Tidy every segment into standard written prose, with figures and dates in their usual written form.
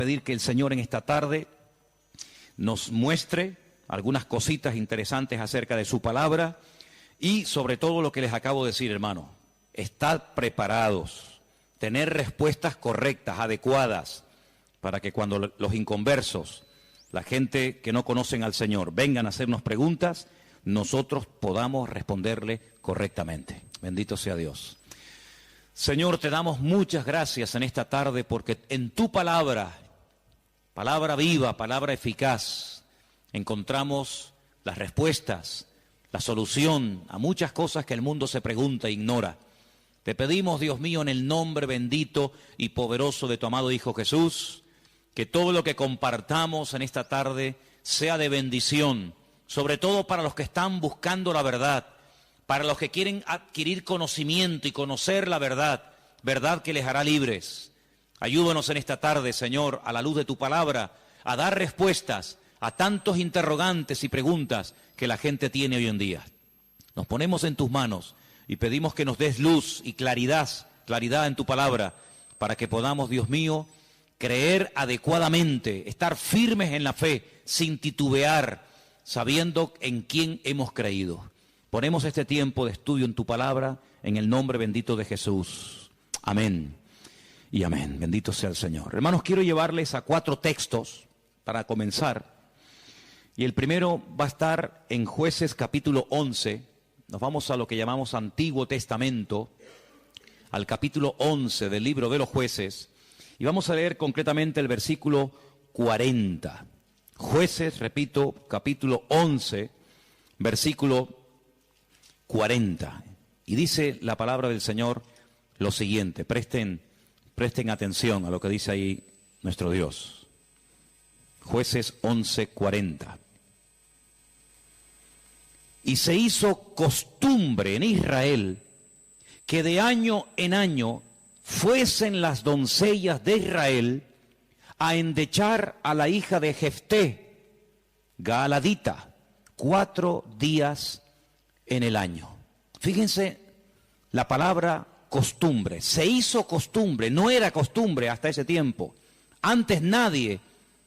pedir que el Señor en esta tarde nos muestre algunas cositas interesantes acerca de su palabra y sobre todo lo que les acabo de decir, hermano. Estad preparados, tener respuestas correctas, adecuadas, para que cuando los inconversos, la gente que no conocen al Señor, vengan a hacernos preguntas, nosotros podamos responderle correctamente. Bendito sea Dios. Señor, te damos muchas gracias en esta tarde porque en tu palabra, palabra viva, palabra eficaz, encontramos las respuestas, la solución a muchas cosas que el mundo se pregunta e ignora. Te pedimos, Dios mío, en el nombre bendito y poderoso de tu amado Hijo Jesús, que todo lo que compartamos en esta tarde sea de bendición, sobre todo para los que están buscando la verdad, para los que quieren adquirir conocimiento y conocer la verdad, verdad que les hará libres. Ayúdanos en esta tarde, Señor, a la luz de tu palabra, a dar respuestas a tantos interrogantes y preguntas que la gente tiene hoy en día. Nos ponemos en tus manos y pedimos que nos des luz y claridad en tu palabra, para que podamos, Dios mío, creer adecuadamente, estar firmes en la fe, sin titubear, sabiendo en quién hemos creído. Ponemos este tiempo de estudio en tu palabra, en el nombre bendito de Jesús. Amén y amén. Bendito sea el Señor. Hermanos, quiero llevarles a 4 textos para comenzar. Y el primero va a estar en Jueces capítulo 11. Nos vamos a lo que llamamos Antiguo Testamento, al capítulo 11 del libro de los Jueces. Y vamos a leer concretamente el versículo 40. Jueces, repito, capítulo 11, versículo 40. Y dice la palabra del Señor lo siguiente. Presten atención a lo que dice ahí nuestro Dios. Jueces 11, 40. Y se hizo costumbre en Israel que de año en año fuesen las doncellas de Israel a endechar a la hija de Jefté, Gaaladita, 4 días en el año. Fíjense la palabra costumbre. Se hizo costumbre, no era costumbre hasta ese tiempo. Antes nadie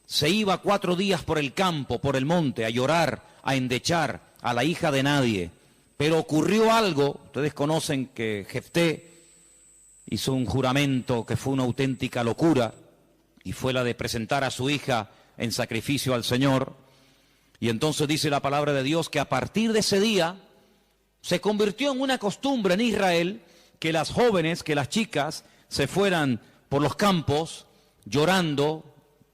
se iba 4 días por el campo, por el monte, a llorar, a endechar a la hija de nadie. Pero ocurrió algo, ustedes conocen que Jefté hizo un juramento que fue una auténtica locura, y fue la de presentar a su hija en sacrificio al Señor. Y entonces dice la palabra de Dios que a partir de ese día se convirtió en una costumbre en Israel que las jóvenes, que las chicas se fueran por los campos llorando,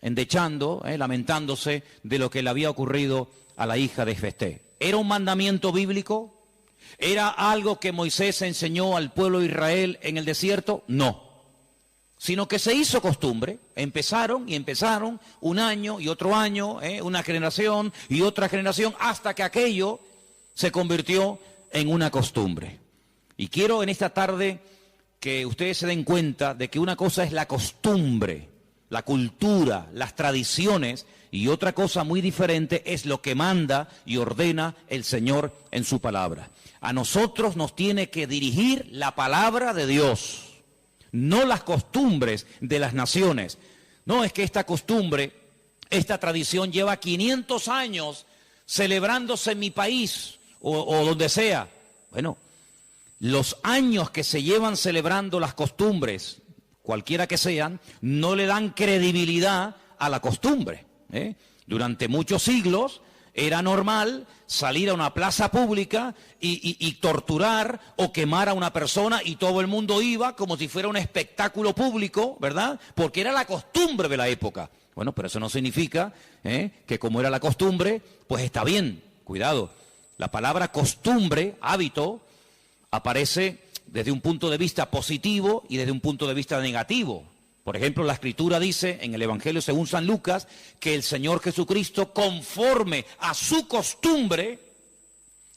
endechando, lamentándose de lo que le había ocurrido a la hija de Jefté. ¿Era un mandamiento bíblico? ¿Era algo que Moisés enseñó al pueblo de Israel en el desierto? No. Sino que se hizo costumbre. Empezaron un año y otro año, una generación y otra generación, hasta que aquello se convirtió en una costumbre. Y quiero en esta tarde que ustedes se den cuenta de que una cosa es la costumbre, la cultura, las tradiciones, y otra cosa muy diferente es lo que manda y ordena el Señor en su palabra. A nosotros nos tiene que dirigir la palabra de Dios, no las costumbres de las naciones. No es que esta costumbre, esta tradición lleva 500 años celebrándose en mi país o donde sea. Bueno, los años que se llevan celebrando las costumbres, cualquiera que sean, no le dan credibilidad a la costumbre. Durante muchos siglos era normal salir a una plaza pública y torturar o quemar a una persona, y todo el mundo iba como si fuera un espectáculo público, ¿verdad? Porque era la costumbre de la época. Bueno, pero eso no significa que como era la costumbre, pues está bien. Cuidado, la palabra costumbre, hábito, aparece desde un punto de vista positivo y desde un punto de vista negativo. Por ejemplo, la Escritura dice en el Evangelio según San Lucas que el Señor Jesucristo, conforme a su costumbre,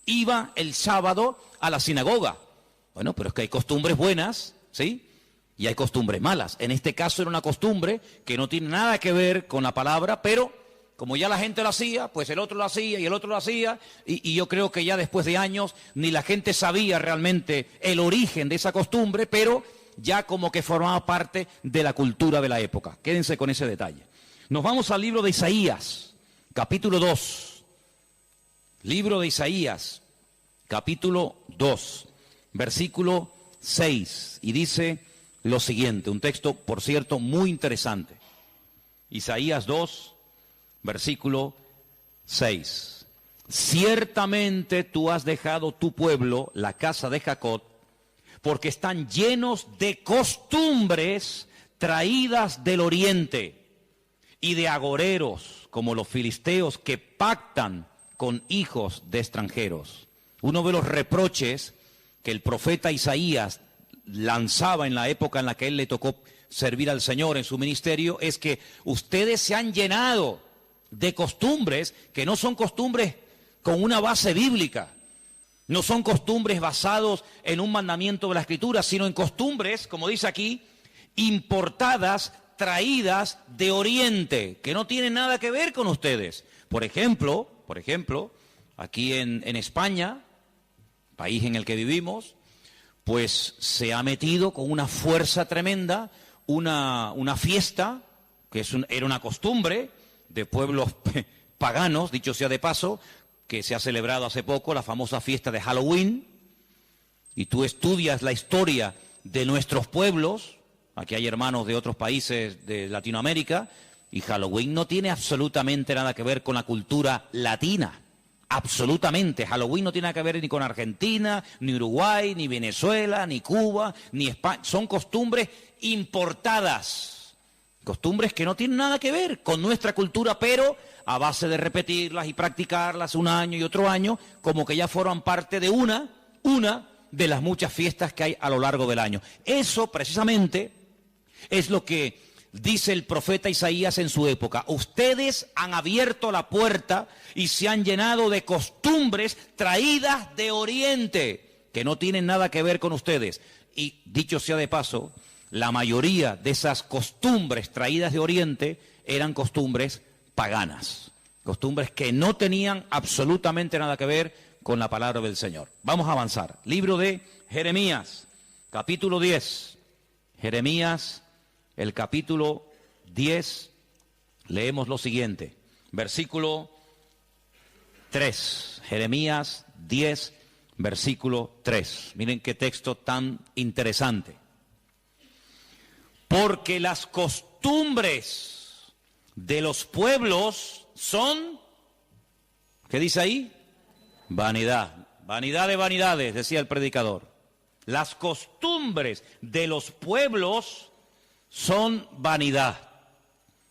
iba el sábado a la sinagoga. Bueno, pero es que hay costumbres buenas, ¿sí? Y hay costumbres malas. En este caso era una costumbre que no tiene nada que ver con la palabra, pero como ya la gente lo hacía, pues el otro lo hacía y el otro lo hacía, y yo creo que ya después de años ni la gente sabía realmente el origen de esa costumbre, pero ya como que formaba parte de la cultura de la época. Quédense con ese detalle. Nos vamos al libro de Isaías, capítulo 2. Libro de Isaías, capítulo 2, versículo 6. Y dice lo siguiente, un texto, por cierto, muy interesante. Isaías 2, versículo 6. Ciertamente tú has dejado tu pueblo, la casa de Jacob, porque están llenos de costumbres traídas del oriente y de agoreros, como los filisteos que pactan con hijos de extranjeros. Uno de los reproches que el profeta Isaías lanzaba en la época en la que él le tocó servir al Señor en su ministerio es que ustedes se han llenado de costumbres que no son costumbres con una base bíblica, no son costumbres basados en un mandamiento de la Escritura, sino en costumbres, como dice aquí, importadas, traídas de Oriente, que no tienen nada que ver con ustedes. Por ejemplo, aquí en España, país en el que vivimos, pues se ha metido con una fuerza tremenda una fiesta, que era una costumbre de pueblos paganos, dicho sea de paso, que se ha celebrado hace poco, la famosa fiesta de Halloween, y tú estudias la historia de nuestros pueblos, aquí hay hermanos de otros países de Latinoamérica, y Halloween no tiene absolutamente nada que ver con la cultura latina, absolutamente. Halloween no tiene nada que ver ni con Argentina, ni Uruguay, ni Venezuela, ni Cuba, ni España, son costumbres importadas, costumbres que no tienen nada que ver con nuestra cultura, pero a base de repetirlas y practicarlas un año y otro año, como que ya forman parte de una de las muchas fiestas que hay a lo largo del año. Eso precisamente es lo que dice el profeta Isaías en su época. Ustedes han abierto la puerta y se han llenado de costumbres traídas de Oriente, que no tienen nada que ver con ustedes. Y dicho sea de paso, la mayoría de esas costumbres traídas de Oriente eran costumbres paganas, costumbres que no tenían absolutamente nada que ver con la palabra del Señor. Vamos a avanzar. Libro de Jeremías, capítulo 10. Jeremías, el capítulo 10, leemos lo siguiente, versículo 3. Jeremías 10, versículo 3. Miren qué texto tan interesante. Porque las costumbres de los pueblos son, ¿qué dice ahí? Vanidad. Vanidad de vanidades, decía el predicador. Las costumbres de los pueblos son vanidad.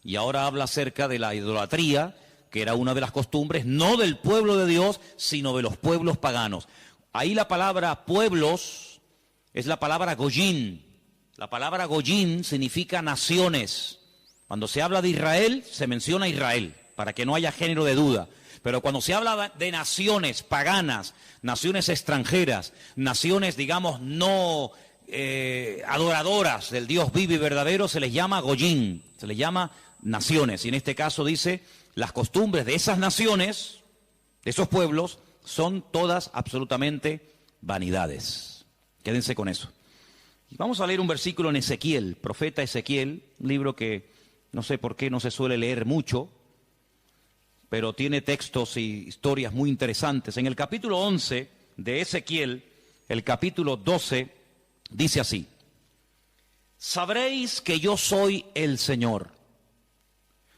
Y ahora habla acerca de la idolatría, que era una de las costumbres, no del pueblo de Dios, sino de los pueblos paganos. Ahí la palabra pueblos es la palabra goyín. La palabra goyín significa naciones. Cuando se habla de Israel, se menciona Israel, para que no haya género de duda. Pero cuando se habla de naciones paganas, naciones extranjeras, naciones, digamos, no adoradoras del Dios vivo y verdadero, se les llama goyín, se les llama naciones. Y en este caso dice, las costumbres de esas naciones, de esos pueblos, son todas absolutamente vanidades. Quédense con eso. Y vamos a leer un versículo en Ezequiel, profeta Ezequiel, un libro que no sé por qué no se suele leer mucho, pero tiene textos y historias muy interesantes. En el capítulo 11 de Ezequiel, el capítulo 12, dice así: sabréis que yo soy el Señor,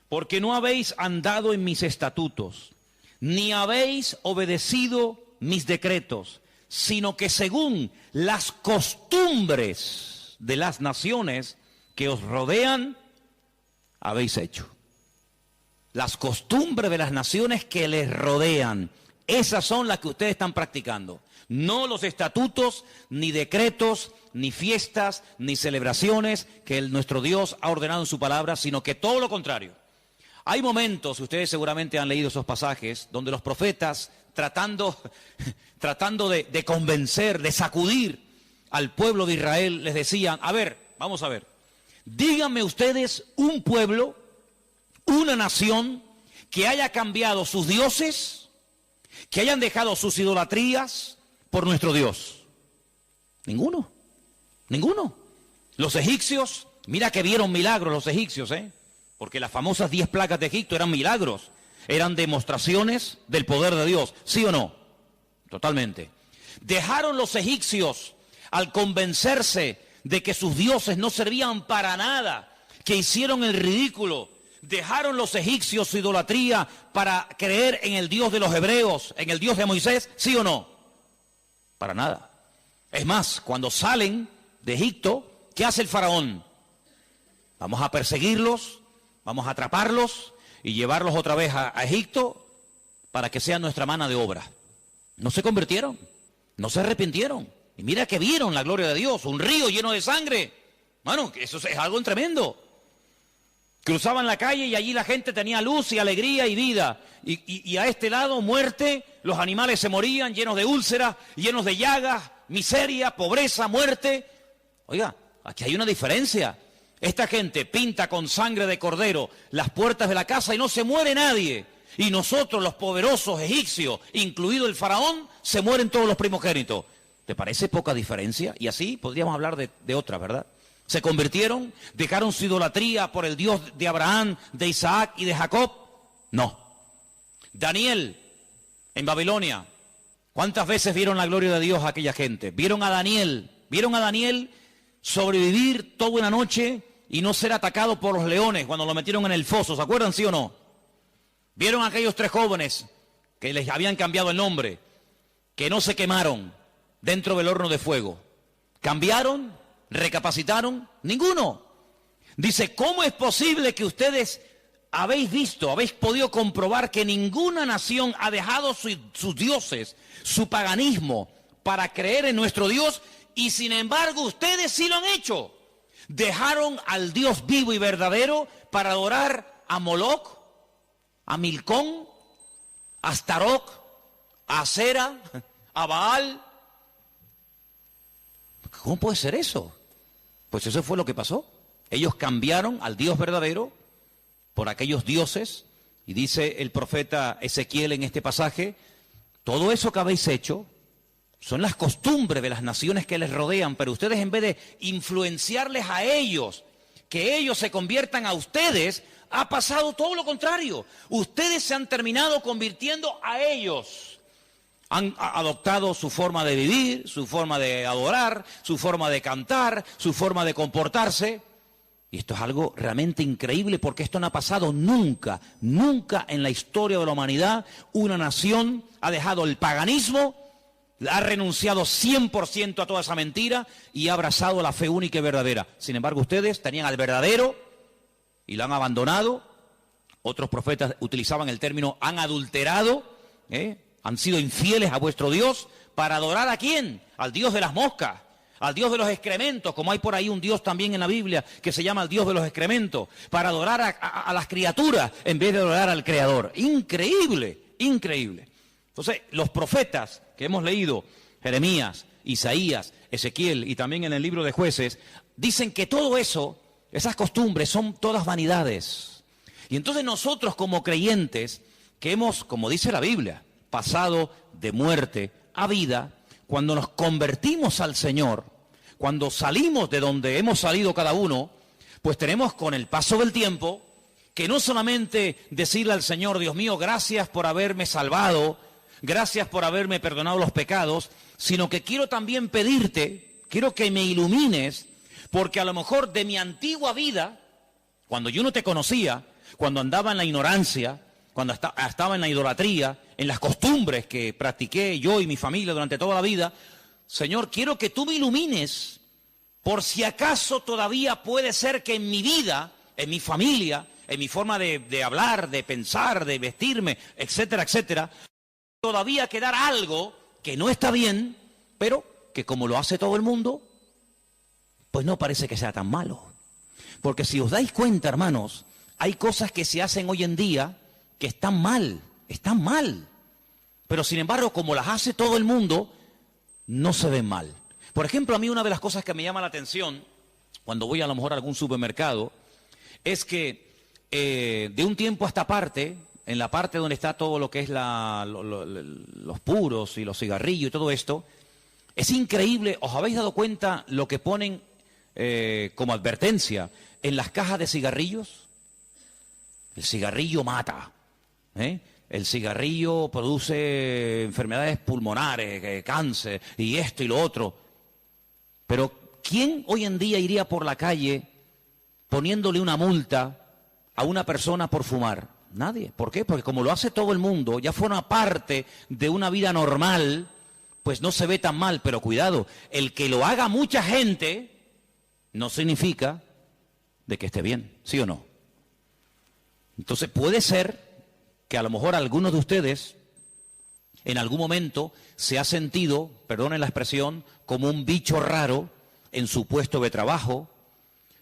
porque no habéis andado en mis estatutos, ni habéis obedecido mis decretos, sino que según las costumbres de las naciones que os rodean, habéis hecho. Las costumbres de las naciones que les rodean, esas son las que ustedes están practicando. No los estatutos, ni decretos, ni fiestas, ni celebraciones que nuestro Dios ha ordenado en su palabra, sino que todo lo contrario. Hay momentos, ustedes seguramente han leído esos pasajes, donde los profetas, tratando de convencer, de sacudir al pueblo de Israel, les decían, a ver, vamos a ver, díganme ustedes un pueblo, una nación que haya cambiado sus dioses, que hayan dejado sus idolatrías por nuestro Dios. Ninguno, ninguno. Los egipcios, mira que vieron milagros los egipcios, porque las famosas 10 plagas de Egipto eran milagros, eran demostraciones del poder de Dios, ¿sí o no? Totalmente. Dejaron los egipcios al convencerse de que sus dioses no servían para nada, que hicieron el ridículo. Dejaron los egipcios su idolatría para creer en el Dios de los hebreos, en el Dios de Moisés, ¿sí o no? Para nada. Es más, cuando salen de Egipto, ¿qué hace el faraón? Vamos a perseguirlos, vamos a atraparlos y llevarlos otra vez a Egipto para que sean nuestra mano de obra. No se convirtieron, no se arrepintieron. Y mira que vieron la gloria de Dios, un río lleno de sangre. Bueno, eso es algo tremendo. Cruzaban la calle y allí la gente tenía luz y alegría y vida. Y a este lado, muerte, los animales se morían llenos de úlceras, llenos de llagas, miseria, pobreza, muerte. Oiga, aquí hay una diferencia. Esta gente pinta con sangre de cordero las puertas de la casa y no se muere nadie. Y nosotros, los poderosos egipcios, incluido el faraón, se mueren todos los primogénitos. ¿Te parece poca diferencia? Y así podríamos hablar de otra, ¿verdad? Se convirtieron, dejaron su idolatría por el Dios de Abraham, de Isaac y de Jacob. No. Daniel, en Babilonia, ¿cuántas veces vieron la gloria de Dios a aquella gente? Vieron a Daniel sobrevivir toda una noche y no ser atacado por los leones cuando lo metieron en el foso. ¿Se acuerdan, sí o no? Vieron a aquellos 3 jóvenes que les habían cambiado el nombre, que no se quemaron dentro del horno de fuego. ¿Cambiaron? ¿Recapacitaron? Ninguno. Dice, ¿cómo es posible que ustedes habéis podido comprobar que ninguna nación ha dejado sus dioses, su paganismo, para creer en nuestro Dios, y sin embargo ustedes sí lo han hecho? Dejaron al Dios vivo y verdadero para adorar a Moloch, a Milcón, a Astaroth, a Asera, a Baal. ¿Cómo puede ser eso? Pues eso fue lo que pasó. Ellos cambiaron al Dios verdadero por aquellos dioses, y dice el profeta Ezequiel en este pasaje, todo eso que habéis hecho son las costumbres de las naciones que les rodean, pero ustedes, en vez de influenciarles a ellos, que ellos se conviertan a ustedes, ha pasado todo lo contrario. Ustedes se han terminado convirtiendo a ellos. Han adoptado su forma de vivir, su forma de adorar, su forma de cantar, su forma de comportarse. Y esto es algo realmente increíble, porque esto no ha pasado nunca, nunca en la historia de la humanidad. Una nación ha dejado el paganismo, ha renunciado 100% a toda esa mentira y ha abrazado la fe única y verdadera. Sin embargo, ustedes tenían al verdadero y lo han abandonado. Otros profetas utilizaban el término han adulterado, han sido infieles a vuestro Dios. ¿Para adorar a quién? Al Dios de las moscas, al Dios de los excrementos, como hay por ahí un Dios también en la Biblia que se llama el Dios de los excrementos, para adorar a las criaturas en vez de adorar al Creador. Increíble, increíble. Entonces, los profetas que hemos leído, Jeremías, Isaías, Ezequiel y también en el libro de Jueces, dicen que todo eso, esas costumbres, son todas vanidades. Y entonces nosotros, como creyentes, que hemos, como dice la Biblia, pasado de muerte a vida, cuando nos convertimos al Señor, cuando salimos de donde hemos salido cada uno, pues tenemos, con el paso del tiempo, que no solamente decirle al Señor, Dios mío, gracias por haberme salvado, gracias por haberme perdonado los pecados, sino que quiero también pedirte, quiero que me ilumines, porque a lo mejor de mi antigua vida, cuando yo no te conocía, cuando andaba en la ignorancia, cuando estaba en la idolatría, en las costumbres que practiqué yo y mi familia durante toda la vida, Señor, quiero que tú me ilumines, por si acaso todavía puede ser que en mi vida, en mi familia, en mi forma de hablar, de pensar, de vestirme, etcétera, etcétera, todavía quedar algo que no está bien, pero que como lo hace todo el mundo, pues no parece que sea tan malo. Porque si os dais cuenta, hermanos, hay cosas que se hacen hoy en día que están mal. Pero sin embargo, como las hace todo el mundo, no se ven mal. Por ejemplo, a mí una de las cosas que me llama la atención, cuando voy a lo mejor a algún supermercado, es que de un tiempo a esta parte, en la parte donde está todo lo que es los puros y los cigarrillos y todo esto, es increíble. ¿Os habéis dado cuenta lo que ponen como advertencia en las cajas de cigarrillos? El cigarrillo mata, ¿eh? El cigarrillo produce enfermedades pulmonares, cáncer, y esto y lo otro. Pero ¿quién hoy en día iría por la calle poniéndole una multa a una persona por fumar? Nadie. ¿Por qué? Porque como lo hace todo el mundo, ya forma parte de una vida normal, pues no se ve tan mal. Pero cuidado, el que lo haga mucha gente no significa de que esté bien, ¿sí o no? Entonces puede ser que a lo mejor algunos de ustedes en algún momento se ha sentido, perdonen la expresión, como un bicho raro en su puesto de trabajo,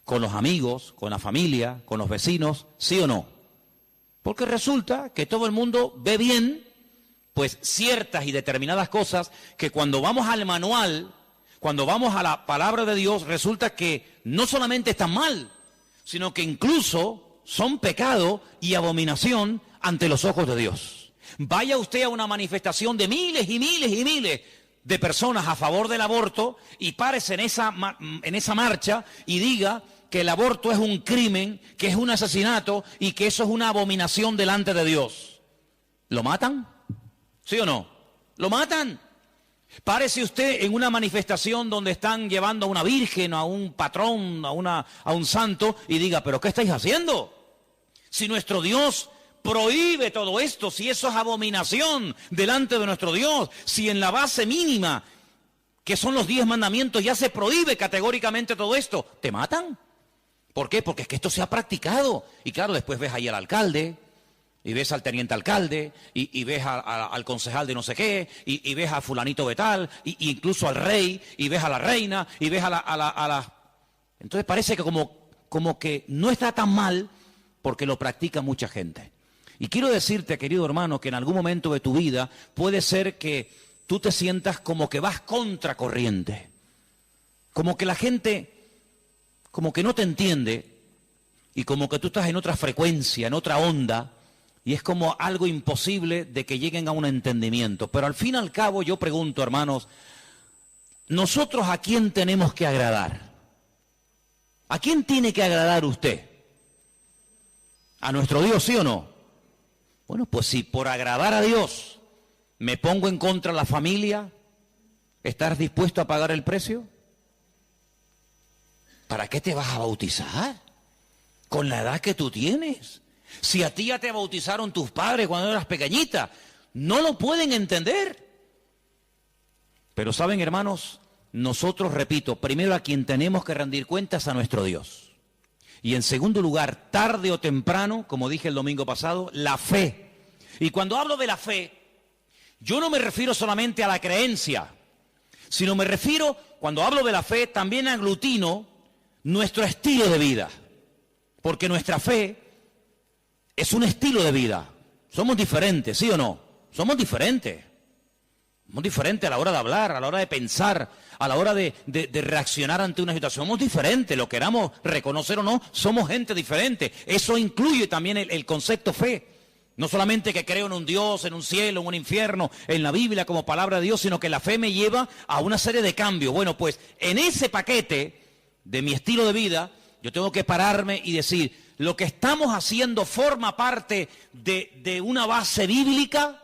con los amigos, con la familia, con los vecinos, ¿sí o no? Porque resulta que todo el mundo ve bien, pues ciertas y determinadas cosas que cuando vamos al manual, cuando vamos a la palabra de Dios, resulta que no solamente están mal, sino que incluso son pecado y abominación ante los ojos de Dios. Vaya usted a una manifestación de miles y miles y miles de personas a favor del aborto y párese en esa marcha y diga que el aborto es un crimen, que es un asesinato y que eso es una abominación delante de Dios. ¿Lo matan? ¿Sí o no? ¿Lo matan? Párese usted en una manifestación donde están llevando a una virgen, a un patrón, a un santo y diga, ¿pero qué estáis haciendo? Si nuestro Dios prohíbe todo esto, si eso es abominación delante de nuestro Dios, si en la base mínima, que son los 10 mandamientos, ya se prohíbe categóricamente todo esto, ¿te matan? ¿Por qué? Porque es que esto se ha practicado. Y claro, después ves ahí al alcalde, y ves al teniente alcalde, y ves al concejal de no sé qué, y ves a fulanito de tal, y incluso al rey, y ves a la reina, y ves a la... Entonces parece que como que no está tan mal porque lo practica mucha gente. Y quiero decirte, querido hermano, que en algún momento de tu vida puede ser que tú te sientas como que vas contracorriente, como que la gente como que no te entiende y como que tú estás en otra frecuencia, en otra onda, y es como algo imposible de que lleguen a un entendimiento. Pero al fin y al cabo yo pregunto, hermanos, ¿nosotros a quién tenemos que agradar? ¿A quién tiene que agradar usted? ¿A nuestro Dios, sí o no? Bueno, pues si por agradar a Dios me pongo en contra de la familia, ¿estás dispuesto a pagar el precio? ¿Para qué te vas a bautizar? Con la edad que tú tienes. Si a ti ya te bautizaron tus padres cuando eras pequeñita, no lo pueden entender. Pero saben, hermanos, nosotros, repito, primero a quien tenemos que rendir cuentas a nuestro Dios. Y en segundo lugar, tarde o temprano, como dije el domingo pasado, la fe. Y cuando hablo de la fe, yo no me refiero solamente a la creencia, sino me refiero, cuando hablo de la fe, también aglutino nuestro estilo de vida. Porque nuestra fe es un estilo de vida. Somos diferentes, ¿sí o no? Somos diferentes. Somos diferentes a la hora de hablar, a la hora de pensar, a la hora de reaccionar ante una situación. Somos diferentes, lo queramos reconocer o no, somos gente diferente. Eso incluye también el concepto fe. No solamente que creo en un Dios, en un cielo, en un infierno, en la Biblia como palabra de Dios, sino que la fe me lleva a una serie de cambios. Bueno, pues en ese paquete de mi estilo de vida, yo tengo que pararme y decir, lo que estamos haciendo forma parte de una base bíblica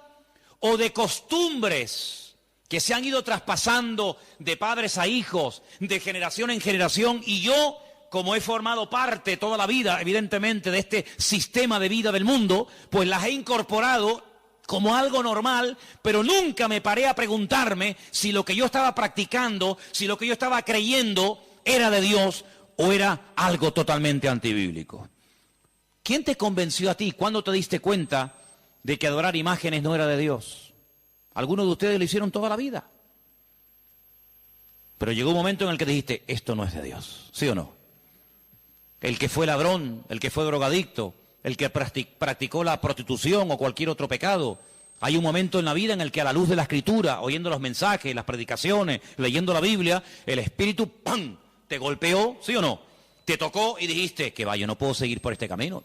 o de costumbres que se han ido traspasando de padres a hijos, de generación en generación, y yo, como he formado parte toda la vida, evidentemente, de este sistema de vida del mundo, pues las he incorporado como algo normal, pero nunca me paré a preguntarme si lo que yo estaba practicando, si lo que yo estaba creyendo era de Dios o era algo totalmente antibíblico. ¿Quién te convenció a ti? ¿Cuándo te diste cuenta de que adorar imágenes no era de Dios? Algunos de ustedes lo hicieron toda la vida. Pero llegó un momento en el que dijiste, esto no es de Dios, ¿sí o no? El que fue ladrón, el que fue drogadicto, el que practicó la prostitución o cualquier otro pecado. Hay un momento en la vida en el que a la luz de la Escritura, oyendo los mensajes, las predicaciones, leyendo la Biblia, el Espíritu, ¡pam!, te golpeó, ¿sí o no? Te tocó y dijiste, que va, yo no puedo seguir por este camino.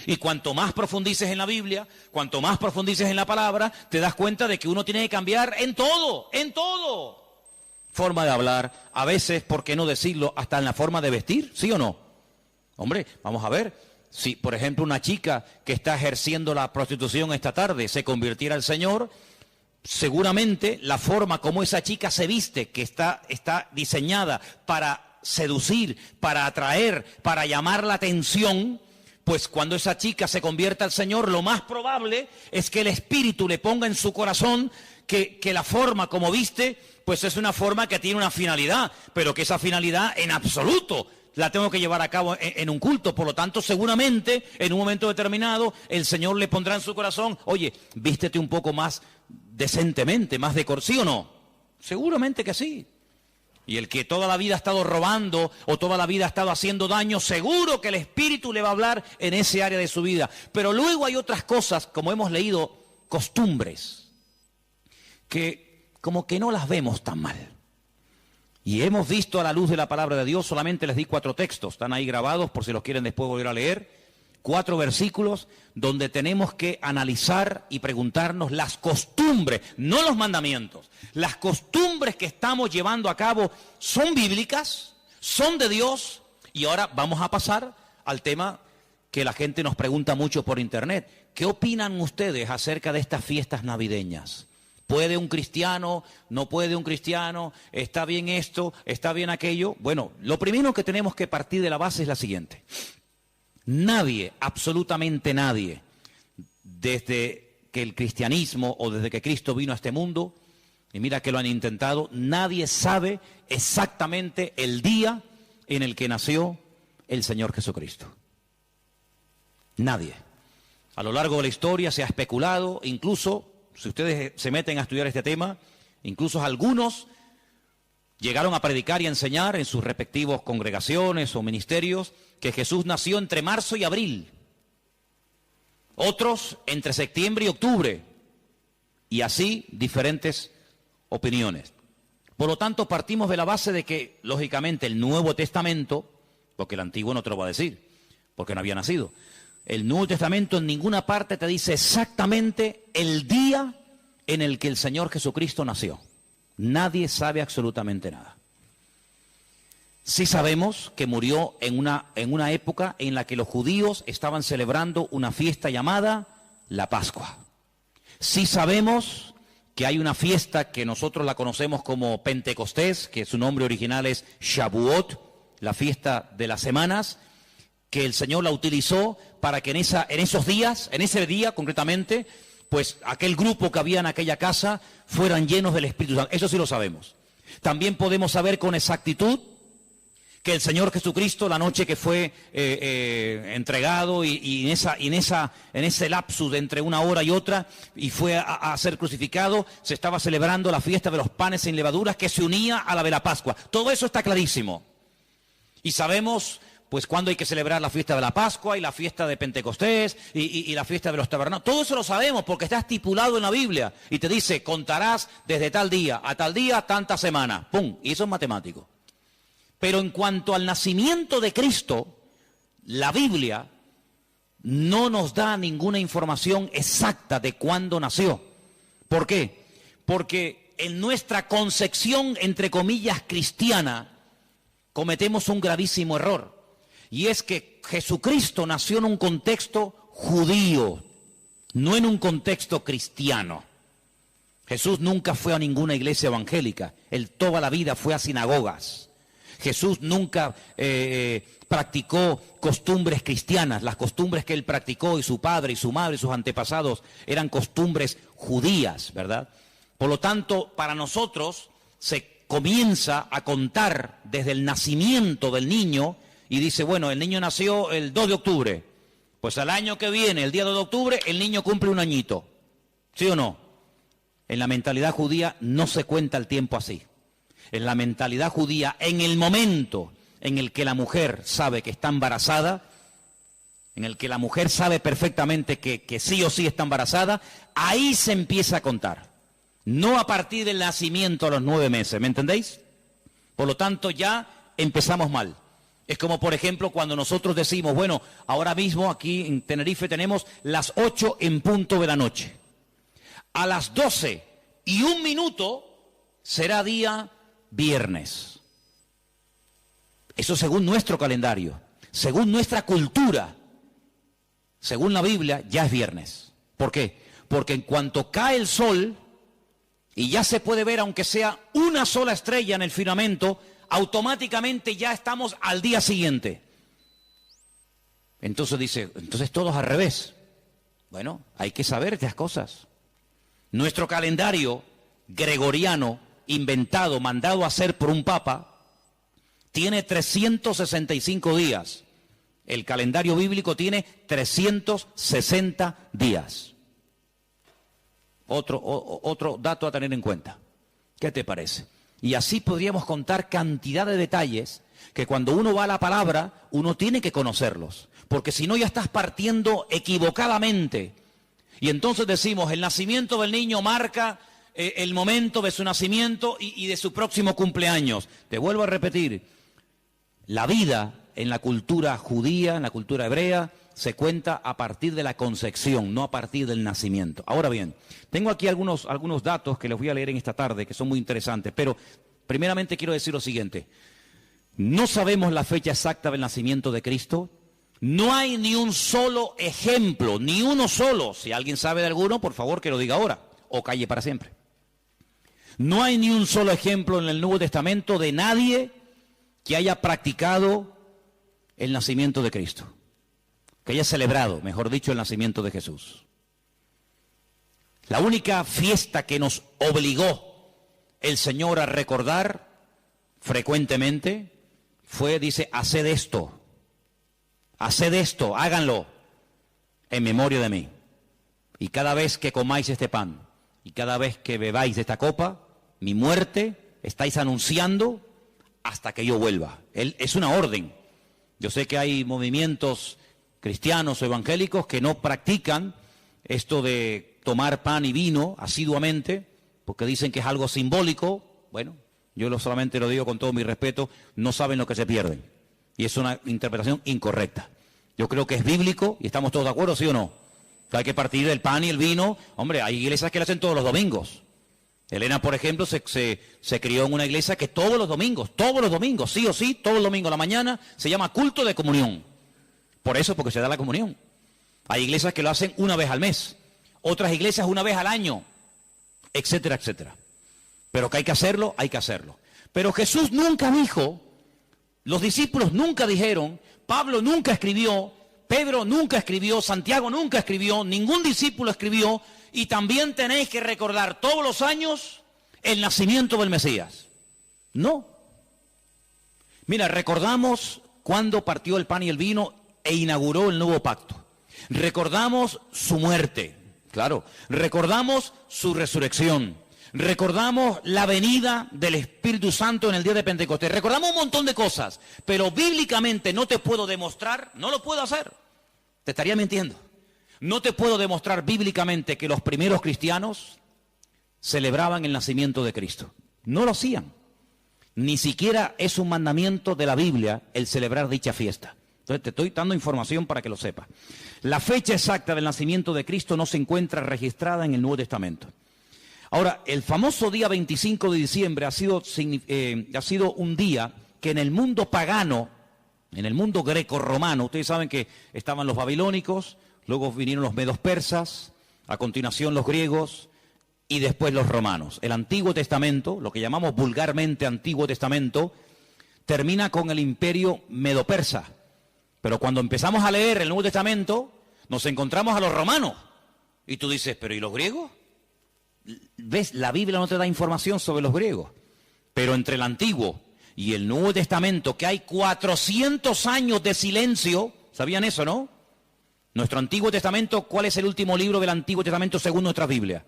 Y cuanto más profundices en la Biblia, cuanto más profundices en la palabra, te das cuenta de que uno tiene que cambiar en todo, en todo. Forma de hablar, a veces, ¿por qué no decirlo? Hasta en la forma de vestir, ¿sí o no? Hombre, vamos a ver, Si, por ejemplo, una chica que está ejerciendo la prostitución esta tarde se convirtiera al Señor, seguramente la forma como esa chica se viste, que está diseñada para seducir, para atraer, para llamar la atención, pues cuando esa chica se convierta al Señor, lo más probable es que el Espíritu le ponga en su corazón que la forma como viste, pues es una forma que tiene una finalidad, pero que esa finalidad en absoluto la tengo que llevar a cabo en un culto. Por lo tanto, seguramente, en un momento determinado, el Señor le pondrá en su corazón, oye, vístete un poco más decentemente, más ¿sí o no? Seguramente que sí. Y el que toda la vida ha estado robando o toda la vida ha estado haciendo daño, seguro que el Espíritu le va a hablar en ese área de su vida. Pero luego hay otras cosas, como hemos leído, costumbres, que como que no las vemos tan mal. Y hemos visto a la luz de la palabra de Dios, solamente les di 4 textos, están ahí grabados por si los quieren después volver a leer, 4 versículos donde tenemos que analizar y preguntarnos las costumbres, no los mandamientos, las costumbres que estamos llevando a cabo son bíblicas, son de Dios. Y ahora vamos a pasar al tema que la gente nos pregunta mucho por internet. ¿Qué opinan ustedes acerca de estas fiestas navideñas? ¿Puede un cristiano? ¿No puede un cristiano? ¿Está bien esto? ¿Está bien aquello? Bueno, lo primero que tenemos que partir de la base es la siguiente. Nadie, absolutamente nadie, desde que el cristianismo o desde que Cristo vino a este mundo, y mira que lo han intentado, nadie sabe exactamente el día en el que nació el Señor Jesucristo. Nadie. A lo largo de la historia se ha especulado, incluso si ustedes se meten a estudiar este tema, incluso algunos llegaron a predicar y a enseñar en sus respectivos congregaciones o ministerios que Jesús nació entre marzo y abril. Otros entre septiembre y octubre. Y así diferentes opiniones. Por lo tanto, partimos de la base de que, lógicamente, el Nuevo Testamento, porque el Antiguo no te lo va a decir, porque no había nacido, el Nuevo Testamento en ninguna parte te dice exactamente el día en el que el Señor Jesucristo nació. Nadie sabe absolutamente nada. Sí sabemos que murió en una época en la que los judíos estaban celebrando una fiesta llamada la Pascua. Sí sabemos que hay una fiesta que nosotros la conocemos como Pentecostés, que su nombre original es Shavuot, la fiesta de las semanas, que el Señor la utilizó para que en ese día concretamente, pues aquel grupo que había en aquella casa fueran llenos del Espíritu Santo. Eso sí lo sabemos. También podemos saber con exactitud que el Señor Jesucristo, la noche que fue entregado y en ese lapsus de entre una hora y otra, y fue a ser crucificado, se estaba celebrando la fiesta de los panes sin levaduras que se unía a la de la Pascua. Todo eso está clarísimo. Y sabemos pues cuándo hay que celebrar la fiesta de la Pascua y la fiesta de Pentecostés y la fiesta de los tabernáculos. Todo eso lo sabemos porque está estipulado en la Biblia. Y te dice, contarás desde tal día a tal día, tantas semanas. ¡Pum! Y eso es matemático. Pero en cuanto al nacimiento de Cristo, la Biblia no nos da ninguna información exacta de cuándo nació. ¿Por qué? Porque en nuestra concepción, entre comillas, cristiana, cometemos un gravísimo error. Y es que Jesucristo nació en un contexto judío, no en un contexto cristiano. Jesús nunca fue a ninguna iglesia evangélica, él toda la vida fue a sinagogas. Jesús nunca practicó costumbres cristianas. Las costumbres que él practicó y su padre y su madre y sus antepasados eran costumbres judías, ¿verdad? Por lo tanto, para nosotros se comienza a contar desde el nacimiento del niño y dice, bueno, el niño nació el 2 de octubre. Pues al año que viene, el día 2 de octubre, el niño cumple un añito. ¿Sí o no? En la mentalidad judía no se cuenta el tiempo así. En la mentalidad judía, en el momento en el que la mujer sabe que está embarazada, en el que la mujer sabe perfectamente que sí o sí está embarazada, ahí se empieza a contar. No a partir del nacimiento a los 9 meses, ¿me entendéis? Por lo tanto, ya empezamos mal. Es como, por ejemplo, cuando nosotros decimos, bueno, ahora mismo aquí en Tenerife tenemos las 8 en punto de la noche. A las 12:01 será día viernes. Eso según nuestro calendario, según nuestra cultura. según la Biblia, ya es viernes. ¿Por qué? Porque en cuanto cae el sol y ya se puede ver aunque sea una sola estrella en el firmamento, automáticamente ya estamos al día siguiente. Entonces dice, entonces todos al revés. Bueno, hay que saber estas cosas. Nuestro calendario gregoriano, inventado, mandado a hacer por un papa, tiene 365 días. El calendario bíblico tiene 360 días. Otro dato a tener en cuenta. ¿Qué te parece? Y así podríamos contar cantidad de detalles que cuando uno va a la palabra, uno tiene que conocerlos. Porque si no ya estás partiendo equivocadamente. Y entonces decimos, el nacimiento del niño marca el momento de su nacimiento y de su próximo cumpleaños. Te vuelvo a repetir, la vida en la cultura judía, en la cultura hebrea, se cuenta a partir de la concepción, no a partir del nacimiento. Ahora bien, tengo aquí algunos datos que les voy a leer en esta tarde, que son muy interesantes, pero primeramente quiero decir lo siguiente. No sabemos la fecha exacta del nacimiento de Cristo. No hay ni un solo ejemplo, ni uno solo. Si alguien sabe de alguno, por favor que lo diga ahora, o calle para siempre. No hay ni un solo ejemplo en el Nuevo Testamento de nadie que haya practicado el nacimiento de Cristo, que haya celebrado, mejor dicho, el nacimiento de Jesús. La única fiesta que nos obligó el Señor a recordar frecuentemente fue, dice, haced esto, háganlo en memoria de mí. Y cada vez que comáis este pan y cada vez que bebáis de esta copa, mi muerte estáis anunciando hasta que yo vuelva. Es una orden. Yo sé que hay movimientos cristianos o evangélicos que no practican esto de tomar pan y vino asiduamente, porque dicen que es algo simbólico. Bueno, yo solamente lo digo con todo mi respeto, no saben lo que se pierden. Y es una interpretación incorrecta. Yo creo que es bíblico y estamos todos de acuerdo, ¿sí o no? Que hay que partir del pan y el vino. Hombre, hay iglesias que lo hacen todos los domingos. Elena, por ejemplo, se crió en una iglesia que todos los domingos, sí o sí, todos los domingos a la mañana, se llama culto de comunión. Por eso, porque se da la comunión. Hay iglesias que lo hacen una vez al mes, otras iglesias una vez al año, etcétera, etcétera. Pero que hay que hacerlo, hay que hacerlo. Pero Jesús nunca dijo, los discípulos nunca dijeron, Pablo nunca escribió, Pedro nunca escribió, Santiago nunca escribió, ningún discípulo escribió, y también tenéis que recordar todos los años el nacimiento del Mesías. No. Mira, recordamos cuando partió el pan y el vino e inauguró el nuevo pacto. Recordamos su muerte, claro. Recordamos su resurrección. Recordamos la venida del Espíritu Santo en el día de Pentecostés. Recordamos un montón de cosas, pero bíblicamente no te puedo demostrar, no lo puedo hacer. Te estaría mintiendo. No te puedo demostrar bíblicamente que los primeros cristianos celebraban el nacimiento de Cristo. No lo hacían. Ni siquiera es un mandamiento de la Biblia el celebrar dicha fiesta. Entonces te estoy dando información para que lo sepas. La fecha exacta del nacimiento de Cristo no se encuentra registrada en el Nuevo Testamento. Ahora, el famoso día 25 de diciembre ha sido un día que en el mundo pagano, en el mundo greco-romano, ustedes saben que estaban los babilónicos, luego vinieron los medos persas, a continuación los griegos y después los romanos. El Antiguo Testamento, lo que llamamos vulgarmente Antiguo Testamento, termina con el imperio medo-persa. Pero cuando empezamos a leer el Nuevo Testamento, nos encontramos a los romanos. Y tú dices, ¿pero y los griegos? ¿Ves? La Biblia no te da información sobre los griegos. Pero entre el Antiguo y el Nuevo Testamento, que hay 400 años de silencio, ¿sabían eso, no? Nuestro Antiguo Testamento, ¿cuál es el último libro del Antiguo Testamento según nuestra Biblia?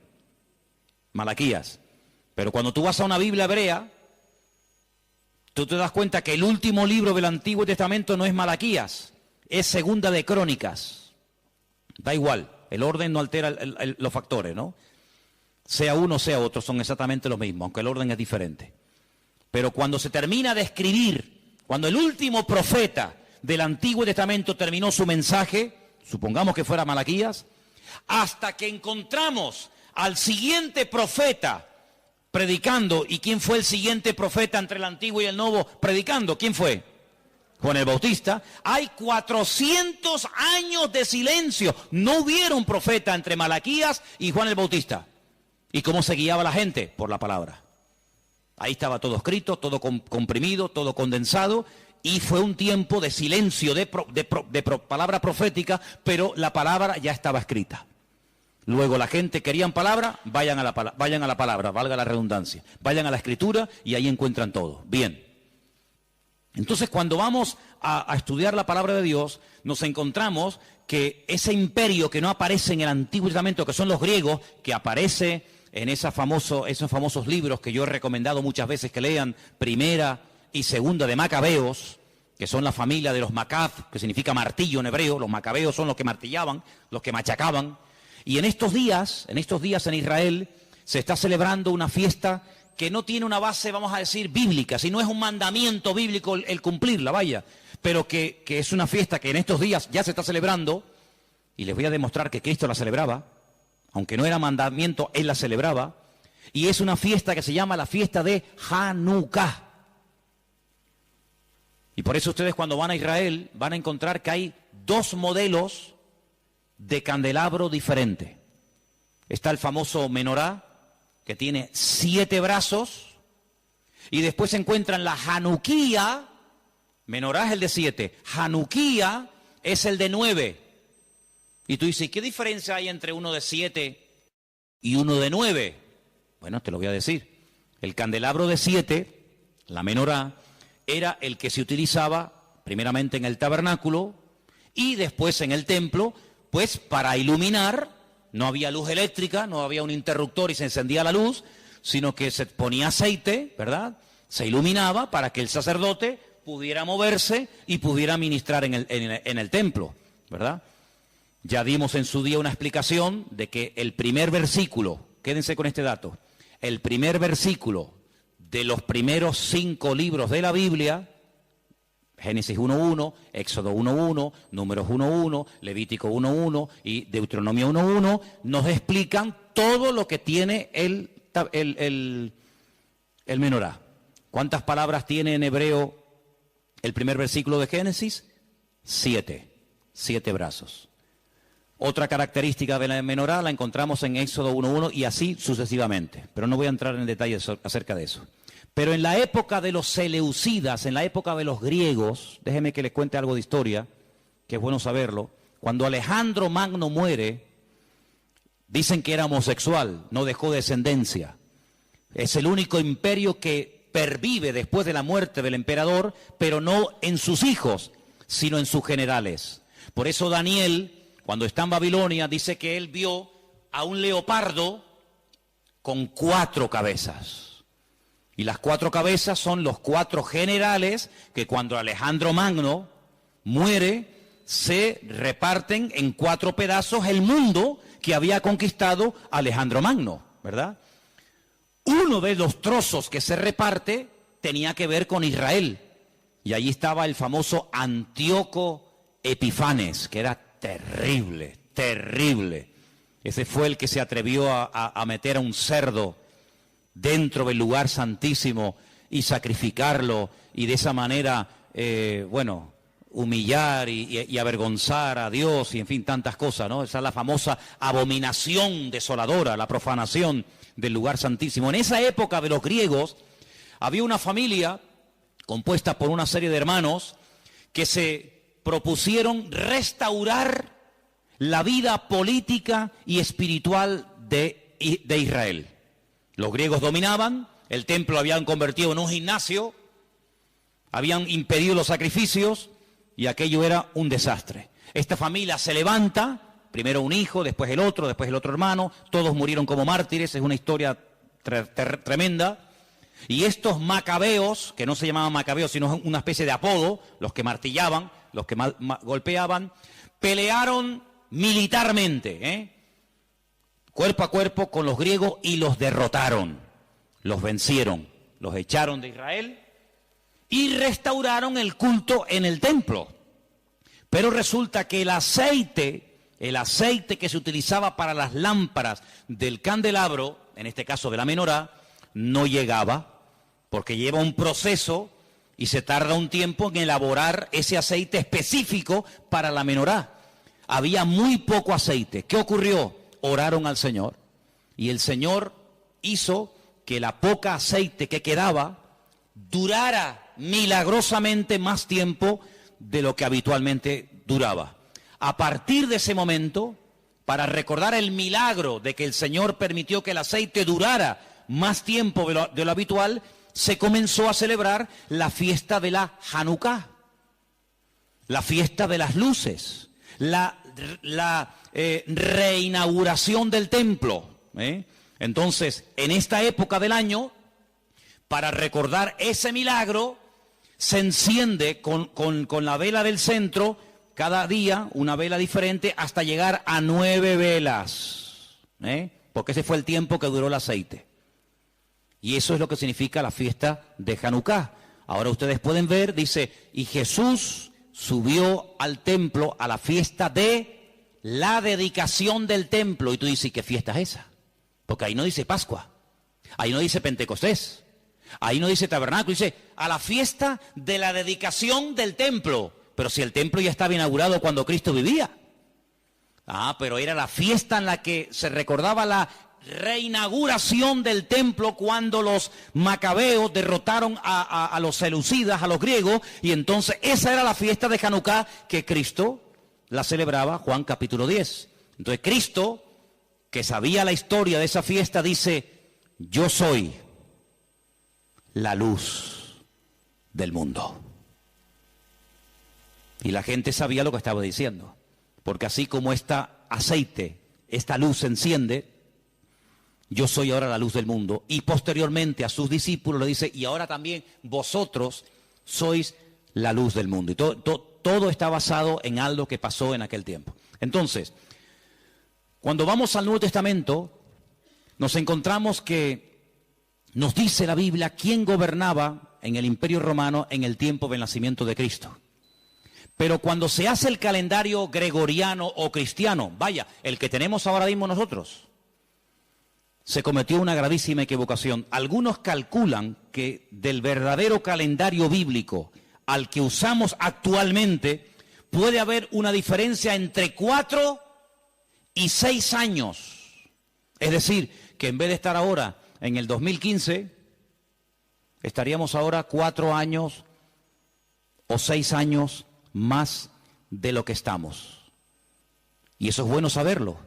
Malaquías. Pero cuando tú vas a una Biblia hebrea, tú te das cuenta que el último libro del Antiguo Testamento no es Malaquías, es Segunda de Crónicas. Da igual, el orden no altera los factores, ¿no? Sea uno, sea otro, son exactamente los mismos, aunque el orden es diferente. Pero cuando se termina de escribir, cuando el último profeta del Antiguo Testamento terminó su mensaje, supongamos que fuera Malaquías, hasta que encontramos al siguiente profeta predicando. ¿Y quién fue el siguiente profeta entre el Antiguo y el Nuevo predicando? ¿Quién fue? Juan el Bautista. Hay 400 años de silencio. No hubieron profeta entre Malaquías y Juan el Bautista. ¿Y cómo se guiaba la gente? Por la palabra. Ahí estaba todo escrito, todo comprimido, todo condensado, y fue un tiempo de silencio, de palabra profética, pero la palabra ya estaba escrita. Luego la gente querían palabra, vayan a la palabra, valga la redundancia, vayan a la escritura y ahí encuentran todo. Bien. Entonces cuando vamos a estudiar la palabra de Dios, nos encontramos que ese imperio que no aparece en el Antiguo Testamento, que son los griegos, que aparece en esos famosos libros que yo he recomendado muchas veces que lean, Primera y Segunda de Macabeos, que son la familia de los Macab, que significa martillo en hebreo. Los macabeos son los que martillaban, los que machacaban. Y en estos días en Israel se está celebrando una fiesta que no tiene una base, vamos a decir, bíblica, sino es un mandamiento bíblico el cumplirla, vaya, pero que es una fiesta que en estos días ya se está celebrando, y les voy a demostrar que Cristo la celebraba, aunque no era mandamiento, Él la celebraba, y es una fiesta que se llama la fiesta de Hanukkah. Y por eso ustedes cuando van a Israel van a encontrar que hay dos modelos de candelabro diferente. Está el famoso menorá, que tiene 7 brazos, y después se encuentran la Hanukkía. Menorá es el de 7, Hanukkía es el de 9. Y tú dices, ¿qué diferencia hay entre uno de 7 y uno de 9? Bueno, te lo voy a decir. El candelabro de 7, la menorá, era el que se utilizaba primeramente en el tabernáculo y después en el templo, pues para iluminar. No había luz eléctrica, no había un interruptor y se encendía la luz, sino que se ponía aceite, ¿verdad? Se iluminaba para que el sacerdote pudiera moverse y pudiera ministrar en el templo, ¿verdad? Ya dimos en su día una explicación de que el primer versículo, quédense con este dato, el primer versículo de los primeros 5 libros de la Biblia, Génesis 1.1, Éxodo 1.1, Números 1.1, Levítico 1.1 y Deuteronomio 1.1, nos explican todo lo que tiene el menorá. ¿Cuántas palabras tiene en hebreo el primer versículo de Génesis? 7 brazos. Otra característica de la menorá la encontramos en Éxodo 1.1 y así sucesivamente, pero no voy a entrar en detalles acerca de eso. Pero en la época de los seleucidas, en la época de los griegos, déjenme que les cuente algo de historia, que es bueno saberlo. Cuando Alejandro Magno muere, dicen que era homosexual, no dejó descendencia. Es el único imperio que pervive después de la muerte del emperador, pero no en sus hijos, sino en sus generales. Por eso Daniel, cuando está en Babilonia, dice que él vio a un leopardo con 4 cabezas. Y las 4 cabezas son los 4 generales que cuando Alejandro Magno muere, se reparten en 4 pedazos el mundo que había conquistado Alejandro Magno, ¿verdad? Uno de los trozos que se reparte tenía que ver con Israel. Y allí estaba el famoso Antíoco Epifanes, que era terrible, terrible. Ese fue el que se atrevió a meter a un cerdo dentro del lugar santísimo y sacrificarlo y de esa manera, humillar y avergonzar a Dios y en fin, tantas cosas, ¿no? Esa es la famosa abominación desoladora, la profanación del lugar santísimo. En esa época de los griegos había una familia compuesta por una serie de hermanos que se propusieron restaurar la vida política y espiritual de Israel. Los griegos dominaban, el templo lo habían convertido en un gimnasio, habían impedido los sacrificios y aquello era un desastre. Esta familia se levanta, primero un hijo, después el otro hermano, todos murieron como mártires, es una historia tremenda. Y estos macabeos, que no se llamaban macabeos, sino una especie de apodo, los que martillaban, los que golpeaban, pelearon militarmente, cuerpo a cuerpo con los griegos y los derrotaron, los vencieron, los echaron de Israel y restauraron el culto en el templo. Pero resulta que el aceite que se utilizaba para las lámparas del candelabro, en este caso de la menorá, no llegaba, porque lleva un proceso y se tarda un tiempo en elaborar ese aceite específico para la menorá. Había muy poco aceite. ¿Qué ocurrió? Oraron al Señor y el Señor hizo que la poca aceite que quedaba durara milagrosamente más tiempo de lo que habitualmente duraba. A partir de ese momento, para recordar el milagro de que el Señor permitió que el aceite durara más tiempo de lo habitual, se comenzó a celebrar la fiesta de la Hanukkah, la fiesta de las luces, la reinauguración del templo. Entonces, en esta época del año, para recordar ese milagro, se enciende con la vela del centro, cada día una vela diferente, hasta llegar a 9 velas, porque ese fue el tiempo que duró el aceite. Y eso es lo que significa la fiesta de Hanukkah. Ahora ustedes pueden ver, dice, y Jesús subió al templo a la fiesta de la dedicación del templo. Y tú dices, ¿qué fiesta es esa? Porque ahí no dice Pascua, ahí no dice Pentecostés, ahí no dice Tabernáculo, dice a la fiesta de la dedicación del templo. Pero si el templo ya estaba inaugurado cuando Cristo vivía. Pero era la fiesta en la que se recordaba la reinauguración del templo cuando los macabeos derrotaron a los seleucidas, a los griegos, y entonces esa era la fiesta de Hanukkah que Cristo la celebraba, Juan capítulo 10. Entonces Cristo, que sabía la historia de esa fiesta, dice, yo soy la luz del mundo. Y la gente sabía lo que estaba diciendo, porque así como este aceite, esta luz se enciende, yo soy ahora la luz del mundo. Y posteriormente a sus discípulos le dice, y ahora también vosotros sois la luz del mundo. Y todo está basado en algo que pasó en aquel tiempo. Entonces, cuando vamos al Nuevo Testamento, nos encontramos que nos dice la Biblia quién gobernaba en el Imperio Romano en el tiempo del nacimiento de Cristo. Pero cuando se hace el calendario gregoriano o cristiano, vaya, el que tenemos ahora mismo nosotros, se cometió una gravísima equivocación. Algunos calculan que del verdadero calendario bíblico al que usamos actualmente puede haber una diferencia entre 4 y 6 años. Es decir, que en vez de estar ahora en el 2015, estaríamos ahora 4 años o 6 años más de lo que estamos. Y eso es bueno saberlo,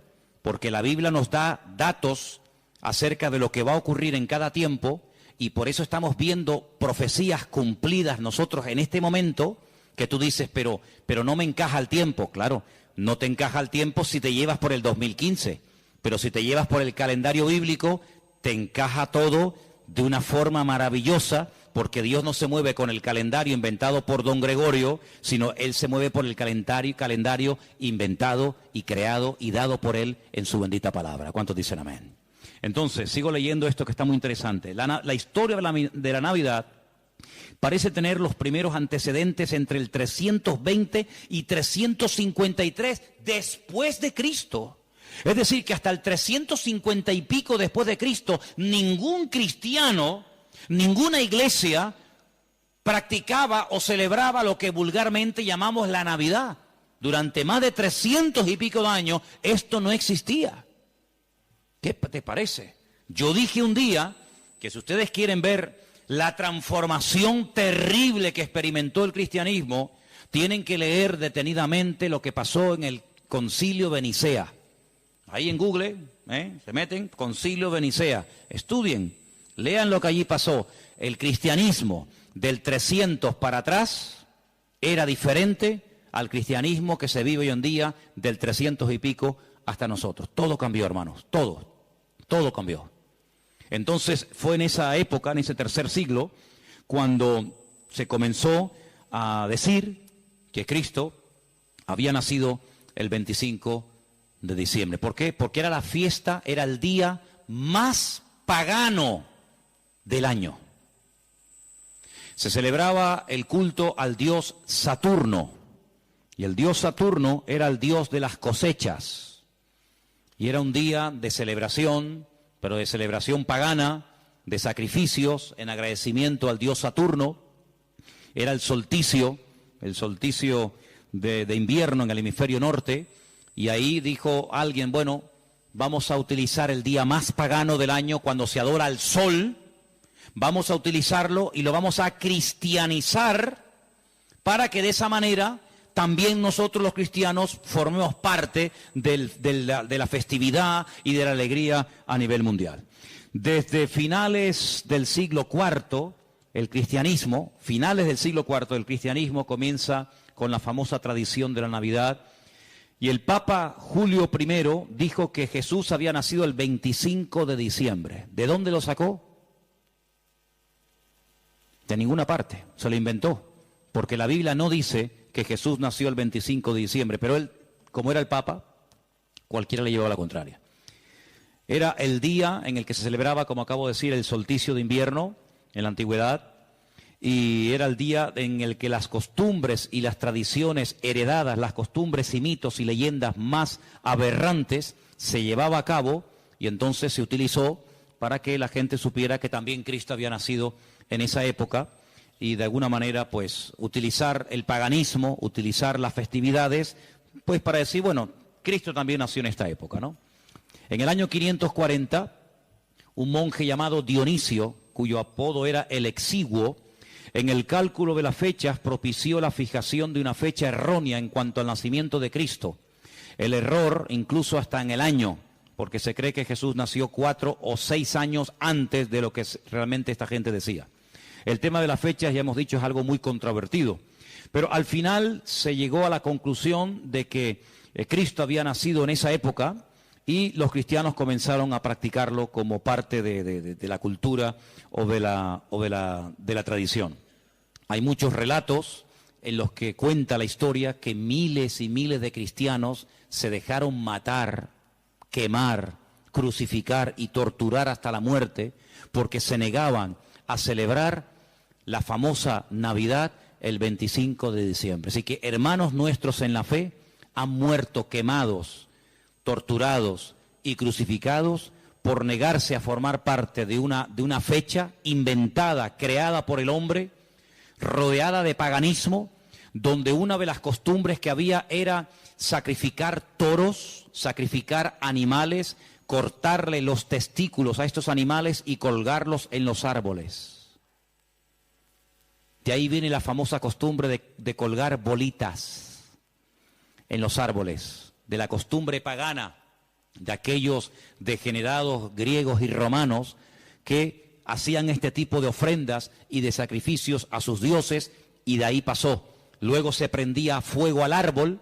porque la Biblia nos da datos acerca de lo que va a ocurrir en cada tiempo, y por eso estamos viendo profecías cumplidas nosotros en este momento, que tú dices, pero no me encaja el tiempo. Claro, no te encaja el tiempo si te llevas por el 2015, pero si te llevas por el calendario bíblico, te encaja todo de una forma maravillosa, porque Dios no se mueve con el calendario inventado por don Gregorio, sino Él se mueve por el calendario inventado y creado y dado por Él en su bendita palabra. ¿Cuántos dicen amén? Entonces, sigo leyendo esto que está muy interesante. La historia de la Navidad parece tener los primeros antecedentes entre el 320 y 353 después de Cristo. Es decir, que hasta el 350 y pico después de Cristo, ningún cristiano, ninguna iglesia practicaba o celebraba lo que vulgarmente llamamos la Navidad. Durante más de 300 y pico de años, esto no existía. ¿Qué te parece? Yo dije un día que si ustedes quieren ver la transformación terrible que experimentó el cristianismo, tienen que leer detenidamente lo que pasó en el Concilio de Nicea. Ahí en Google, se meten, Concilio de Nicea, estudien, lean lo que allí pasó. El cristianismo del 300 para atrás era diferente al cristianismo que se vive hoy en día del 300 y pico hasta nosotros. Todo cambió, hermanos, todo cambió. Entonces fue en esa época, en ese tercer siglo, cuando se comenzó a decir que Cristo había nacido el 25 de diciembre. ¿Por qué? Porque era la fiesta, era el día más pagano del año. Se celebraba el culto al dios Saturno, y el dios Saturno era el dios de las cosechas, y era un día de celebración, pero de celebración pagana, de sacrificios en agradecimiento al dios Saturno. Era el solsticio de invierno en el hemisferio norte, y ahí dijo alguien, bueno, vamos a utilizar el día más pagano del año cuando se adora al sol, vamos a utilizarlo y lo vamos a cristianizar para que de esa manera también nosotros los cristianos formemos parte de la festividad y de la alegría a nivel mundial. Desde finales del siglo IV, finales del siglo IV, el cristianismo comienza con la famosa tradición de la Navidad, y el Papa Julio I dijo que Jesús había nacido el 25 de diciembre. ¿De dónde lo sacó? De ninguna parte, se lo inventó, porque la Biblia no dice que Jesús nació el 25 de diciembre, pero él, como era el Papa, cualquiera le llevaba la contraria. Era el día en el que se celebraba, como acabo de decir, el solsticio de invierno en la antigüedad, y era el día en el que las costumbres y las tradiciones heredadas, las costumbres y mitos y leyendas más aberrantes se llevaba a cabo, y entonces se utilizó para que la gente supiera que también Cristo había nacido en esa época, y de alguna manera pues utilizar el paganismo, utilizar las festividades, pues para decir, bueno, Cristo también nació en esta época, ¿no? En el año 540, un monje llamado Dionisio, cuyo apodo era el Exiguo, en el cálculo de las fechas propició la fijación de una fecha errónea en cuanto al nacimiento de Cristo. El error incluso hasta en el año, porque se cree que Jesús nació 4 o 6 años antes de lo que realmente esta gente decía. El tema de las fechas, ya hemos dicho, es algo muy controvertido, pero al final se llegó a la conclusión de que Cristo había nacido en esa época, y los cristianos comenzaron a practicarlo como parte de la cultura o de la tradición. Hay muchos relatos en los que cuenta la historia que miles y miles de cristianos se dejaron matar, quemar, crucificar y torturar hasta la muerte porque se negaban a celebrar la famosa Navidad el 25 de diciembre. Así que hermanos nuestros en la fe han muerto quemados, torturados y crucificados por negarse a formar parte de una fecha inventada, creada por el hombre, rodeada de paganismo, donde una de las costumbres que había era sacrificar toros, sacrificar animales, cortarle los testículos a estos animales y colgarlos en los árboles. De ahí viene la famosa costumbre de colgar bolitas en los árboles, de la costumbre pagana de aquellos degenerados griegos y romanos que hacían este tipo de ofrendas y de sacrificios a sus dioses, y de ahí pasó. Luego se prendía fuego al árbol,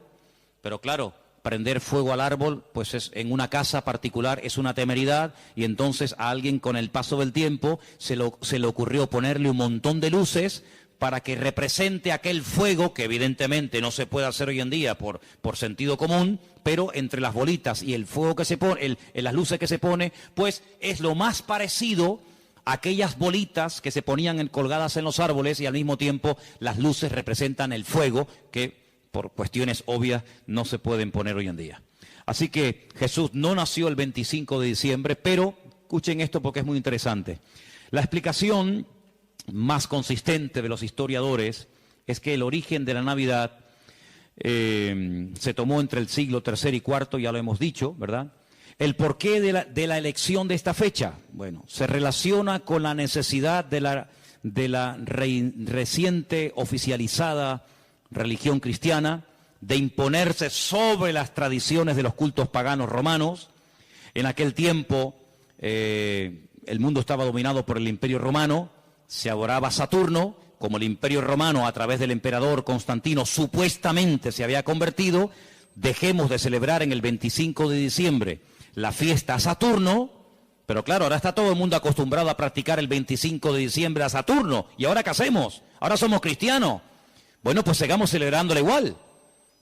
pero claro, prender fuego al árbol, pues en una casa particular es una temeridad, y entonces a alguien con el paso del tiempo se le ocurrió ponerle un montón de luces para que represente aquel fuego, que evidentemente no se puede hacer hoy en día por sentido común, pero entre las bolitas y el fuego que se pone, las luces que se pone, pues es lo más parecido a aquellas bolitas que se ponían colgadas en los árboles, y al mismo tiempo las luces representan el fuego, que por cuestiones obvias no se pueden poner hoy en día. Así que Jesús no nació el 25 de diciembre, pero escuchen esto porque es muy interesante. La explicación más consistente de los historiadores es que el origen de la Navidad se tomó entre el siglo III y IV, ya lo hemos dicho, ¿verdad? El porqué de la elección de esta fecha, bueno, se relaciona con la necesidad de la reciente oficializada religión cristiana de imponerse sobre las tradiciones de los cultos paganos romanos. En aquel tiempo el mundo estaba dominado por el Imperio Romano, se adoraba a Saturno, como el Imperio Romano a través del emperador Constantino supuestamente se había convertido. Dejemos de celebrar en el 25 de diciembre la fiesta a Saturno, pero claro, ahora está todo el mundo acostumbrado a practicar el 25 de diciembre a Saturno, ¿y ahora qué hacemos? Ahora somos cristianos. Bueno, pues sigamos celebrándolo igual,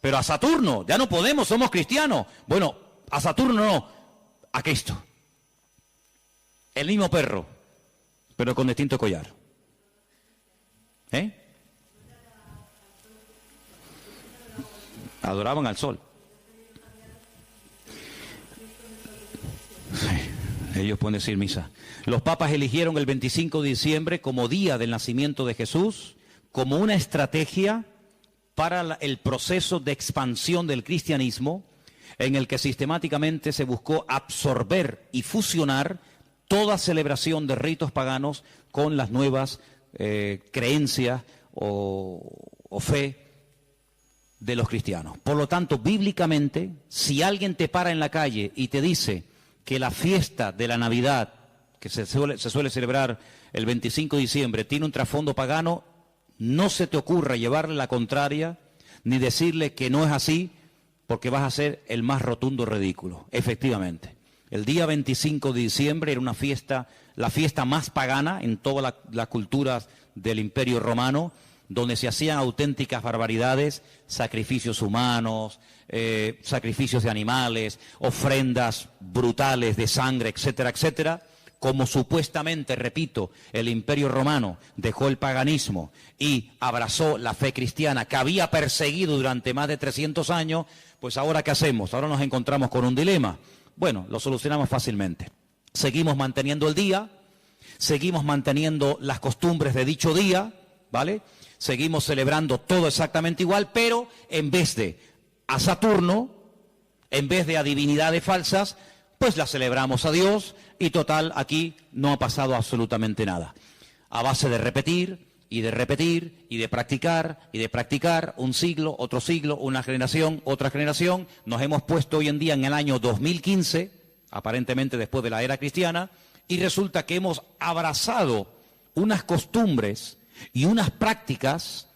pero a Saturno, ya no podemos, somos cristianos. Bueno, a Saturno no, a Cristo. El mismo perro, pero con distinto collar. Adoraban al sol. Sí, ellos pueden decir misa. Los papas eligieron el 25 de diciembre como día del nacimiento de Jesús, como una estrategia para el proceso de expansión del cristianismo, en el que sistemáticamente se buscó absorber y fusionar toda celebración de ritos paganos con las nuevas creencias o fe de los cristianos. Por lo tanto, bíblicamente, si alguien te para en la calle y te dice que la fiesta de la Navidad, que se suele celebrar el 25 de diciembre, tiene un trasfondo pagano, no se te ocurra llevarle la contraria ni decirle que no es así, porque vas a ser el más rotundo ridículo. Efectivamente, el día 25 de diciembre era una fiesta, la fiesta más pagana en todas las culturas del Imperio Romano, donde se hacían auténticas barbaridades, sacrificios humanos, sacrificios de animales, ofrendas brutales de sangre, etcétera, etcétera. Como supuestamente, repito, el Imperio Romano dejó el paganismo y abrazó la fe cristiana que había perseguido durante más de 300 años, pues ahora ¿qué hacemos? Ahora nos encontramos con un dilema. Bueno, lo solucionamos fácilmente. Seguimos manteniendo el día, seguimos manteniendo las costumbres de dicho día, ¿vale? Seguimos celebrando todo exactamente igual, pero en vez de a Saturno, en vez de a divinidades falsas, pues la celebramos a Dios y total, aquí no ha pasado absolutamente nada. A base de repetir y de repetir y de practicar, un siglo, una generación, otra generación, nos hemos puesto hoy en día en el año 2015, aparentemente después de la era cristiana, y resulta que hemos abrazado unas costumbres y unas prácticas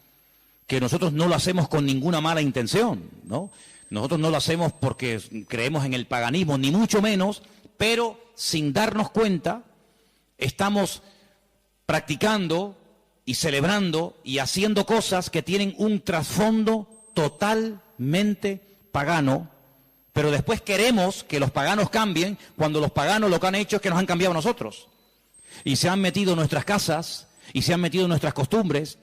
que nosotros no lo hacemos con ninguna mala intención, ¿no? Nosotros no lo hacemos porque creemos en el paganismo, ni mucho menos, pero sin darnos cuenta estamos practicando y celebrando y haciendo cosas que tienen un trasfondo totalmente pagano, pero después queremos que los paganos cambien cuando los paganos lo que han hecho es que nos han cambiado a nosotros. Y se han metido en nuestras casas, y se han metido en nuestras costumbres,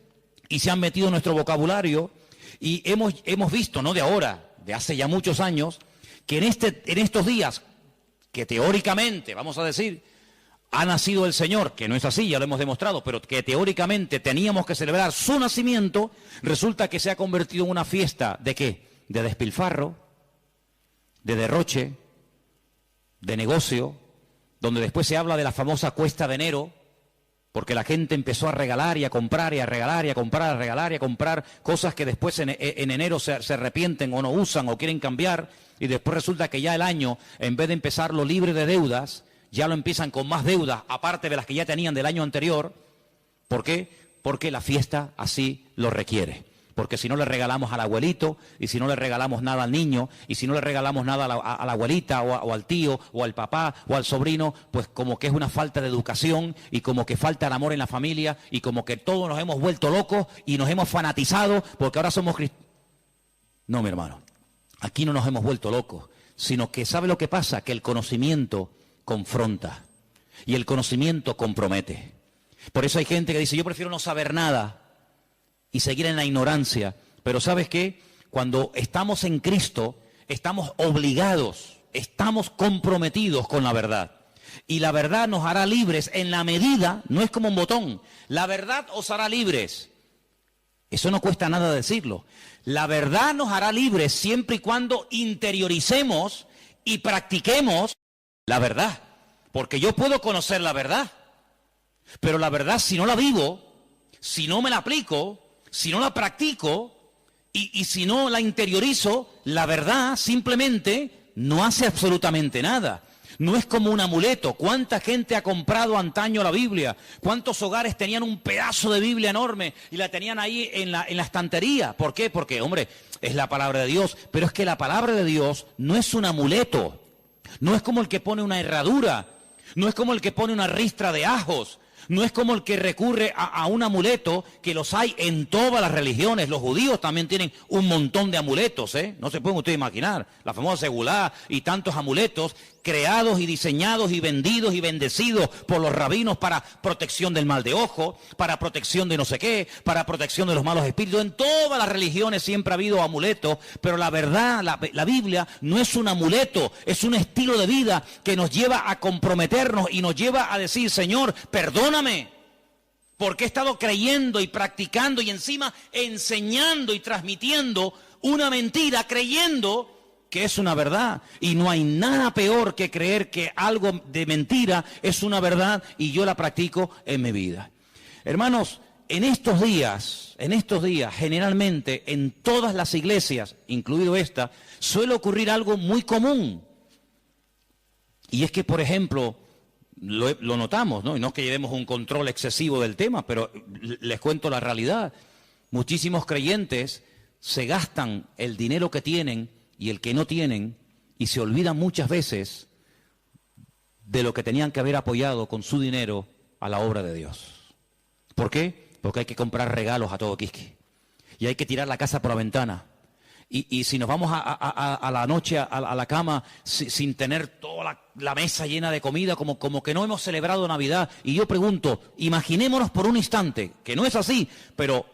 y se han metido en nuestro vocabulario, y hemos visto, no de ahora, de hace ya muchos años, que en estos días, que teóricamente, vamos a decir, ha nacido el Señor, que no es así, ya lo hemos demostrado, pero que teóricamente teníamos que celebrar su nacimiento, resulta que se ha convertido en una fiesta, ¿de qué? De despilfarro, de derroche, de negocio, donde después se habla de la famosa cuesta de enero, porque la gente empezó a regalar y a comprar y a regalar y a comprar, a regalar y a comprar cosas que después en enero se arrepienten o no usan o quieren cambiar, y después resulta que ya el año, en vez de empezarlo libre de deudas, ya lo empiezan con más deudas, aparte de las que ya tenían del año anterior. ¿Por qué? Porque la fiesta así lo requiere. Porque si no le regalamos al abuelito, y si no le regalamos nada al niño, y si no le regalamos nada a la abuelita, o al tío, o al papá, o al sobrino, pues como que es una falta de educación, y como que falta el amor en la familia, y como que todos nos hemos vuelto locos, y nos hemos fanatizado, porque ahora somos cristianos. No, mi hermano, aquí no nos hemos vuelto locos, sino que ¿sabe lo que pasa? Que el conocimiento confronta, y el conocimiento compromete. Por eso hay gente que dice, yo prefiero no saber nada, y seguir en la ignorancia. Pero ¿sabes qué? Cuando estamos en Cristo, estamos obligados, estamos comprometidos con la verdad. Y la verdad nos hará libres en la medida, no es como un botón, la verdad os hará libres. Eso no cuesta nada decirlo. La verdad nos hará libres siempre y cuando interioricemos y practiquemos la verdad. Porque yo puedo conocer la verdad, pero la verdad si no la vivo, si no me la aplico, si no la practico y si no la interiorizo, la verdad simplemente no hace absolutamente nada. No es como un amuleto. ¿Cuánta gente ha comprado antaño la Biblia? ¿Cuántos hogares tenían un pedazo de Biblia enorme y la tenían ahí en la estantería? ¿Por qué? Porque, hombre, es la palabra de Dios. Pero es que la palabra de Dios no es un amuleto. No es como el que pone una herradura. No es como el que pone una ristra de ajos. No es como el que recurre a un amuleto, que los hay en todas las religiones. Los judíos también tienen un montón de amuletos, ¿eh? No se pueden ustedes imaginar. La famosa segulá y tantos amuletos creados y diseñados y vendidos y bendecidos por los rabinos para protección del mal de ojo, para protección de no sé qué, para protección de los malos espíritus. En todas las religiones siempre ha habido amuletos, pero la verdad, la Biblia no es un amuleto, es un estilo de vida que nos lleva a comprometernos y nos lleva a decir, Señor, perdóname, Porque he estado creyendo y practicando y encima enseñando y transmitiendo una mentira, creyendo que es una verdad. Y no hay nada peor que creer que algo de mentira es una verdad y yo la practico en mi vida. Hermanos, en estos días, generalmente en todas las iglesias, incluido esta, suele ocurrir algo muy común. Y es que, por ejemplo, lo notamos, ¿no? Y no es que llevemos un control excesivo del tema, pero les cuento la realidad. Muchísimos creyentes se gastan el dinero que tienen y el que no tienen y se olvidan muchas veces de lo que tenían que haber apoyado con su dinero a la obra de Dios. ¿Por qué? Porque hay que comprar regalos a todo quisque. Y hay que tirar la casa por la ventana. Y si nos vamos a la noche, a la cama, sin tener toda la mesa llena de comida, como que no hemos celebrado Navidad. Y yo pregunto, imaginémonos por un instante, que no es así, pero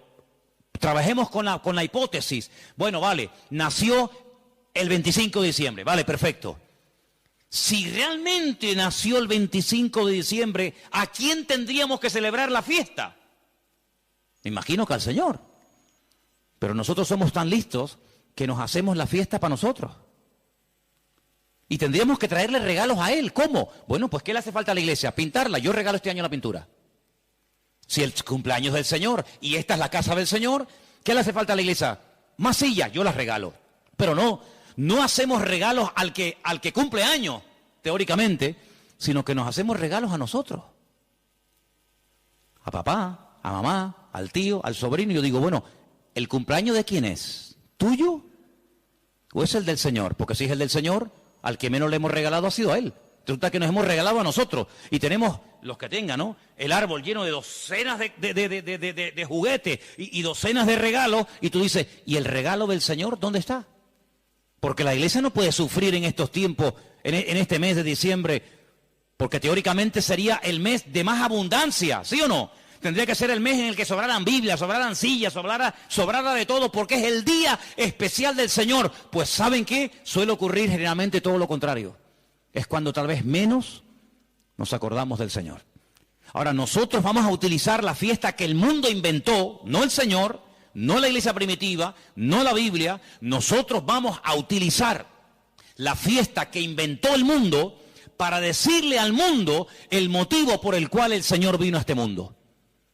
trabajemos con la hipótesis. Bueno, vale, nació el 25 de diciembre, vale, perfecto. Si realmente nació el 25 de diciembre, ¿a quién tendríamos que celebrar la fiesta? Me imagino que al Señor. Pero nosotros somos tan listos que nos hacemos la fiesta para nosotros. Y tendríamos que traerle regalos a Él. ¿Cómo? Bueno, pues ¿qué le hace falta a la iglesia? Pintarla. Yo regalo este año la pintura. Si el cumpleaños del Señor y esta es la casa del Señor, ¿qué le hace falta a la iglesia? Más sillas, yo las regalo. Pero no hacemos regalos al que cumple años, teóricamente, sino que nos hacemos regalos a nosotros. A papá, a mamá, al tío, al sobrino. Y yo digo, bueno, ¿el cumpleaños de quién es? ¿Tuyo? ¿O es el del Señor? Porque si es el del Señor, al que menos le hemos regalado ha sido a Él. Resulta que nos hemos regalado a nosotros. Y tenemos, los que tengan, ¿no?, el árbol lleno de docenas de juguetes y docenas de regalos. Y tú dices, ¿y el regalo del Señor dónde está? Porque la iglesia no puede sufrir en estos tiempos, en este mes de diciembre, porque teóricamente sería el mes de más abundancia, ¿sí o no? Tendría que ser el mes en el que sobraran Biblias, sobraran sillas, sobrara de todo, porque es el día especial del Señor. Pues ¿saben qué? Suele ocurrir generalmente todo lo contrario. Es cuando tal vez menos nos acordamos del Señor. Ahora, nosotros vamos a utilizar la fiesta que el mundo inventó, no el Señor, no la iglesia primitiva, no la Biblia. Nosotros vamos a utilizar la fiesta que inventó el mundo para decirle al mundo el motivo por el cual el Señor vino a este mundo.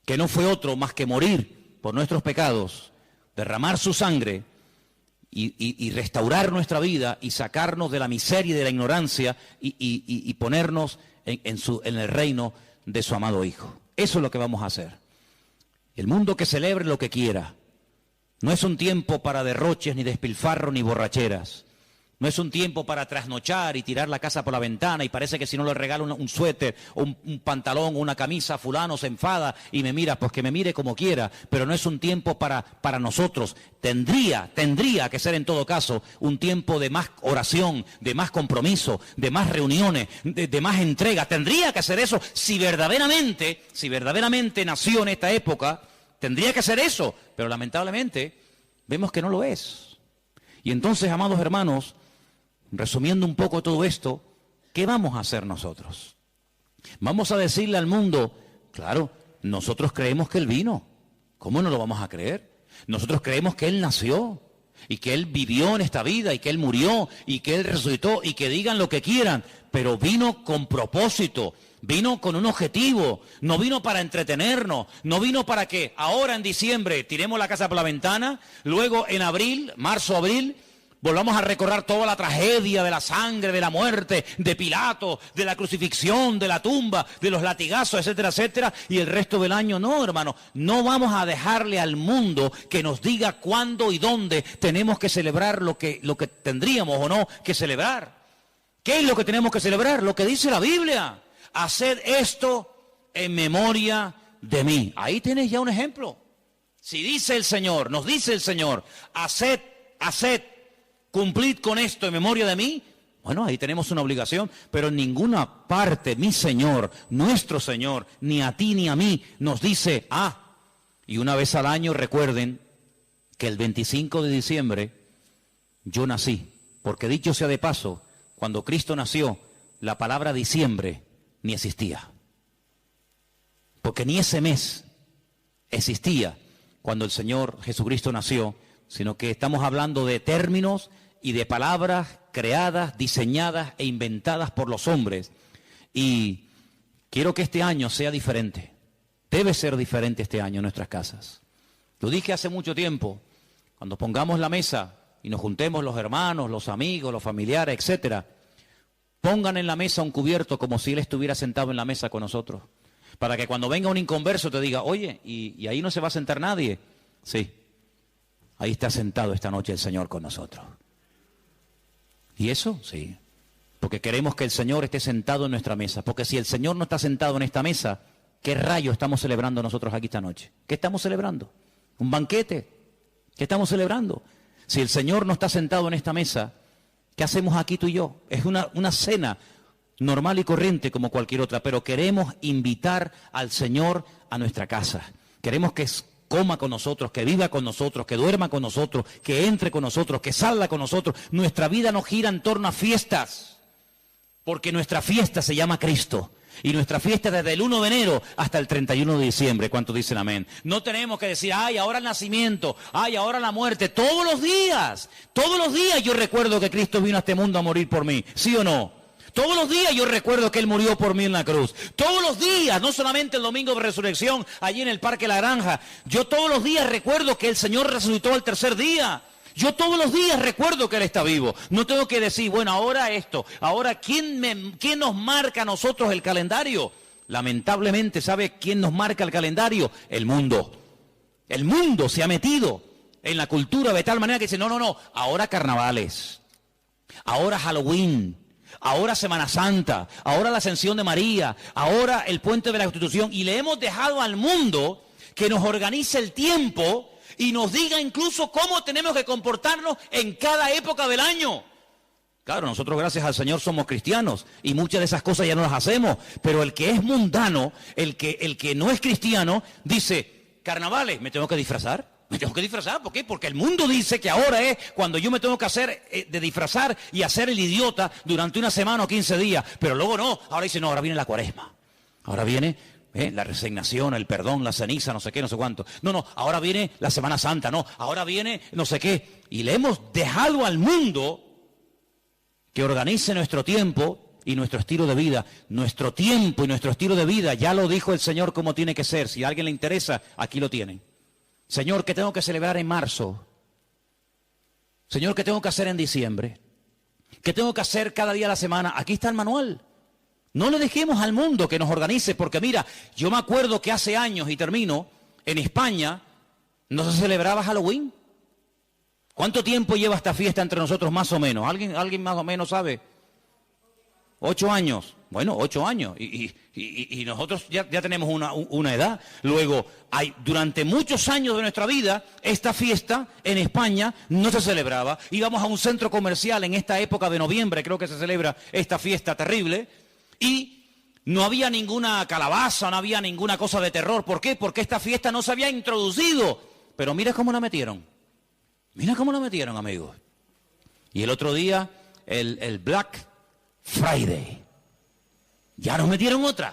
Que no fue otro más que morir por nuestros pecados, derramar su sangre y restaurar nuestra vida y sacarnos de la miseria y de la ignorancia y ponernos en el reino de su amado Hijo. Eso es lo que vamos a hacer. El mundo que celebre lo que quiera. No es un tiempo para derroches, ni despilfarro, ni borracheras. No es un tiempo para trasnochar y tirar la casa por la ventana y parece que si no le regalo un suéter o un pantalón o una camisa, fulano se enfada y me mira, pues que me mire como quiera. Pero no es un tiempo para nosotros. Tendría que ser en todo caso un tiempo de más oración, de más compromiso, de más reuniones, de más entrega. Tendría que ser eso si verdaderamente nació en esta época. Tendría que ser eso, pero lamentablemente vemos que no lo es. Y entonces, amados hermanos, resumiendo un poco todo esto, ¿qué vamos a hacer nosotros? Vamos a decirle al mundo, claro, nosotros creemos que Él vino. ¿Cómo no lo vamos a creer? Nosotros creemos que Él nació y que Él vivió en esta vida y que Él murió y que Él resucitó y que digan lo que quieran, pero vino con propósito. Vino con un objetivo, no vino para entretenernos, no vino para que ahora en diciembre tiremos la casa por la ventana, luego en abril, marzo, abril, volvamos a recordar toda la tragedia de la sangre, de la muerte, de Pilato, de la crucifixión, de la tumba, de los latigazos, etcétera, etcétera, y el resto del año. No, hermano, no vamos a dejarle al mundo que nos diga cuándo y dónde tenemos que celebrar lo que tendríamos o no que celebrar. ¿Qué es lo que tenemos que celebrar? Lo que dice la Biblia. Haced esto en memoria de mí. Ahí tienes ya un ejemplo. Si dice el Señor, nos dice el Señor, haced, cumplid con esto en memoria de mí. Bueno, ahí tenemos una obligación, pero en ninguna parte mi Señor, nuestro Señor, ni a ti ni a mí, nos dice, y una vez al año recuerden que el 25 de diciembre yo nací. Porque dicho sea de paso, cuando Cristo nació, la palabra diciembre ni existía. Porque ni ese mes existía cuando el Señor Jesucristo nació, sino que estamos hablando de términos y de palabras creadas, diseñadas e inventadas por los hombres. Y quiero que este año sea diferente. Debe ser diferente este año en nuestras casas. Lo dije hace mucho tiempo, cuando pongamos la mesa y nos juntemos los hermanos, los amigos, los familiares, etcétera, pongan en la mesa un cubierto como si Él estuviera sentado en la mesa con nosotros. Para que cuando venga un inconverso te diga, oye, ¿y ahí no se va a sentar nadie? Sí, ahí está sentado esta noche el Señor con nosotros. ¿Y eso? Sí, porque queremos que el Señor esté sentado en nuestra mesa. Porque si el Señor no está sentado en esta mesa, ¿qué rayo estamos celebrando nosotros aquí esta noche? ¿Qué estamos celebrando? ¿Un banquete? ¿Qué estamos celebrando? Si el Señor no está sentado en esta mesa, ¿qué hacemos aquí tú y yo? Es una cena normal y corriente como cualquier otra, pero queremos invitar al Señor a nuestra casa. Queremos que coma con nosotros, que viva con nosotros, que duerma con nosotros, que entre con nosotros, que salga con nosotros. Nuestra vida no gira en torno a fiestas, porque nuestra fiesta se llama Cristo. Y nuestra fiesta desde el 1 de enero hasta el 31 de diciembre. ¿Cuántos dicen amén? No tenemos que decir, ay, ahora el nacimiento, ay, ahora la muerte. Todos los días yo recuerdo que Cristo vino a este mundo a morir por mí. ¿Sí o no? Todos los días yo recuerdo que Él murió por mí en la cruz. Todos los días, no solamente el domingo de resurrección, allí en el Parque La Granja. Yo todos los días recuerdo que el Señor resucitó al tercer día. Yo todos los días recuerdo que Él está vivo. No tengo que decir, bueno, ahora esto. Ahora, ¿quién nos marca a nosotros el calendario? Lamentablemente, ¿sabe quién nos marca el calendario? El mundo. El mundo se ha metido en la cultura de tal manera que dice, no, ahora carnavales, ahora Halloween, ahora Semana Santa, ahora la Ascensión de María, ahora el Puente de la Constitución. Y le hemos dejado al mundo que nos organice el tiempo y nos diga incluso cómo tenemos que comportarnos en cada época del año. Claro, nosotros gracias al Señor somos cristianos y muchas de esas cosas ya no las hacemos, pero el que es mundano, el que no es cristiano, dice, carnavales, ¿me tengo que disfrazar? ¿Me tengo que disfrazar? ¿Por qué? Porque el mundo dice que ahora es cuando yo me tengo que hacer de disfrazar y hacer el idiota durante una semana o 15 días, pero luego no, ahora dice, no, ahora viene la cuaresma, ahora viene la resignación, el perdón, la ceniza, no sé qué, no sé cuánto. No, ahora viene la Semana Santa, no, ahora viene no sé qué. Y le hemos dejado al mundo que organice nuestro tiempo y nuestro estilo de vida. Nuestro tiempo y nuestro estilo de vida, ya lo dijo el Señor cómo tiene que ser. Si a alguien le interesa, aquí lo tienen. Señor, ¿qué tengo que celebrar en marzo? Señor, ¿qué tengo que hacer en diciembre? ¿Qué tengo que hacer cada día de la semana? Aquí está el manual. No le dejemos al mundo que nos organice, porque mira, yo me acuerdo que hace años, y termino, en España no se celebraba Halloween. ¿Cuánto tiempo lleva esta fiesta entre nosotros más o menos? ¿Alguien más o menos sabe? 8 años. Bueno, 8 años. Y nosotros ya tenemos una edad. Luego, durante muchos años de nuestra vida, esta fiesta en España no se celebraba. Íbamos a un centro comercial en esta época de noviembre, creo que se celebra esta fiesta terrible, y no había ninguna calabaza, no había ninguna cosa de terror. ¿Por qué? Porque esta fiesta no se había introducido. Pero mira cómo la metieron. Mira cómo la metieron, amigos. Y el otro día, el Black Friday. Ya nos metieron otra.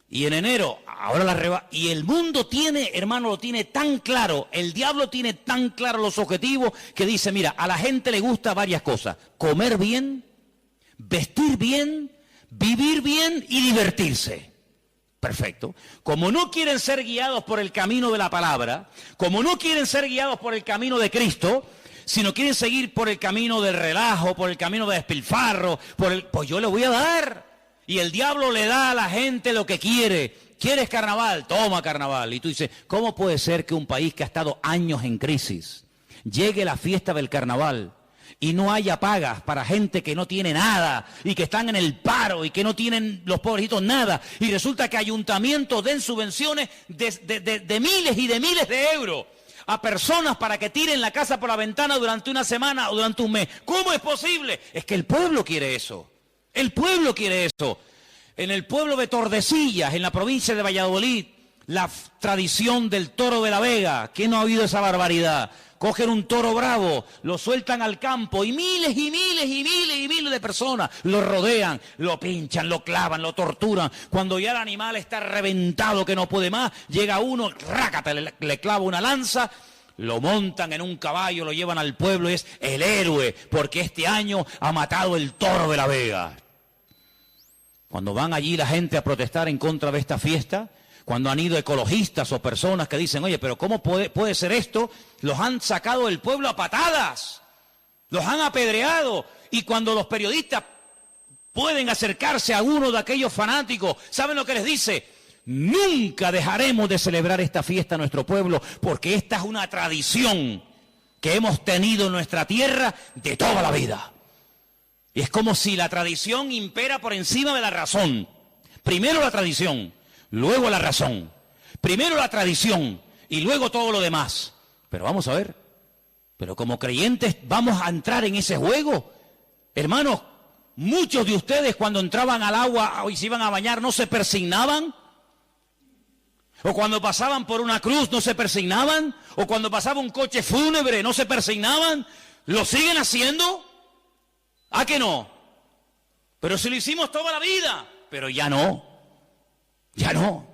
Y en enero, ahora y el mundo tiene, hermano, lo tiene tan claro, el diablo tiene tan claro los objetivos que dice, mira, a la gente le gusta varias cosas. Comer bien, vestir bien, vivir bien y divertirse. Perfecto. Como no quieren ser guiados por el camino de la palabra, como no quieren ser guiados por el camino de Cristo, sino quieren seguir por el camino del relajo, por el camino de despilfarro, pues yo le voy a dar. Y el diablo le da a la gente lo que quiere. ¿Quieres carnaval? Toma carnaval. Y tú dices, ¿cómo puede ser que un país que ha estado años en crisis llegue la fiesta del carnaval y no haya pagas para gente que no tiene nada y que están en el paro y que no tienen los pobrecitos nada? Y resulta que ayuntamientos den subvenciones de miles y de miles de euros a personas para que tiren la casa por la ventana durante una semana o durante un mes. ¿Cómo es posible? Es que el pueblo quiere eso. El pueblo quiere eso. En el pueblo de Tordesillas, en la provincia de Valladolid, la tradición del toro de la Vega. ¿Quién no ha oído esa barbaridad? Cogen un toro bravo, lo sueltan al campo y miles y miles y miles y miles de personas lo rodean, lo pinchan, lo clavan, lo torturan. Cuando ya el animal está reventado que no puede más, llega uno, rácate, le clava una lanza, lo montan en un caballo, lo llevan al pueblo y es el héroe, porque este año ha matado el toro de la Vega. Cuando van allí la gente a protestar en contra de esta fiesta, cuando han ido ecologistas o personas que dicen, oye, pero ¿cómo puede ser esto? Los han sacado del pueblo a patadas, los han apedreado. Y cuando los periodistas pueden acercarse a uno de aquellos fanáticos, ¿saben lo que les dice? Nunca dejaremos de celebrar esta fiesta en nuestro pueblo, porque esta es una tradición que hemos tenido en nuestra tierra de toda la vida. Y es como si la tradición impera por encima de la razón. Primero la tradición, luego la razón. Primero la tradición y luego todo lo demás. Pero vamos a ver, pero como creyentes vamos a entrar en ese juego. Hermanos, muchos de ustedes cuando entraban al agua y se iban a bañar no se persignaban. O cuando pasaban por una cruz no se persignaban. O cuando pasaba un coche fúnebre no se persignaban. ¿Lo siguen haciendo? ¿A que no? Pero si lo hicimos toda la vida. Pero ya no. Ya no.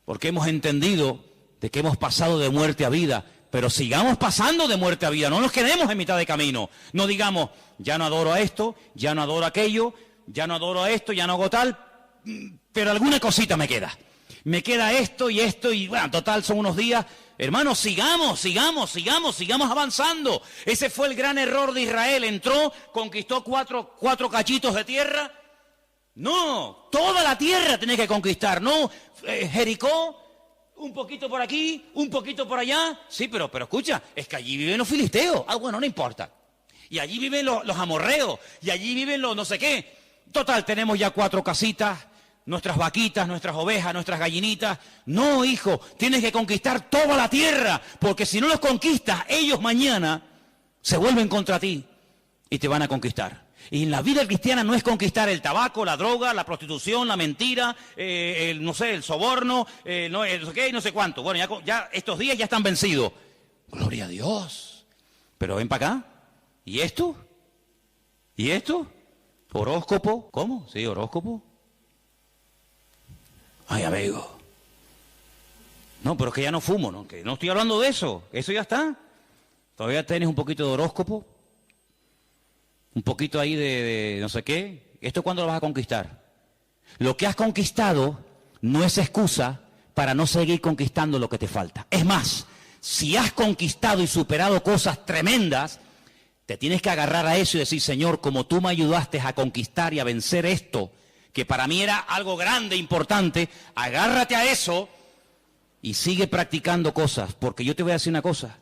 Porque hemos entendido de que hemos pasado de muerte a vida. Pero sigamos pasando de muerte a vida. No nos quedemos en mitad de camino. No digamos, ya no adoro a esto, ya no adoro a aquello, ya no adoro a esto, ya no hago tal. Pero alguna cosita me queda. Me queda esto y bueno, total son unos días. Hermanos, sigamos avanzando. Ese fue el gran error de Israel. Entró, conquistó cuatro cachitos de tierra. No, toda la tierra tenés que conquistar, ¿no? Jericó, un poquito por aquí, un poquito por allá. Sí, pero escucha, es que allí viven los filisteos. Ah, bueno, no importa. Y allí viven los amorreos, y allí viven los no sé qué. Total, tenemos ya 4 casitas, nuestras vaquitas, nuestras ovejas, nuestras gallinitas. No, hijo, tienes que conquistar toda la tierra, porque si no los conquistas, ellos mañana se vuelven contra ti y te van a conquistar. Y en la vida cristiana no es conquistar el tabaco, la droga, la prostitución, la mentira, no sé, el soborno, no sé qué y no sé cuánto. Bueno, ya estos días ya están vencidos. Gloria a Dios. Pero ven para acá. ¿Y esto? ¿Y esto? ¿Horóscopo? ¿Cómo? Sí, horóscopo. Ay, amigo. No, pero es que ya no fumo, ¿no? Que no estoy hablando de eso. Eso ya está. Todavía tienes un poquito de horóscopo. Un poquito ahí de no sé qué. ¿Esto cuándo lo vas a conquistar? Lo que has conquistado no es excusa para no seguir conquistando lo que te falta. Es más, si has conquistado y superado cosas tremendas, te tienes que agarrar a eso y decir, Señor, como tú me ayudaste a conquistar y a vencer esto, que para mí era algo grande, importante, agárrate a eso y sigue practicando cosas. Porque yo te voy a decir una cosa.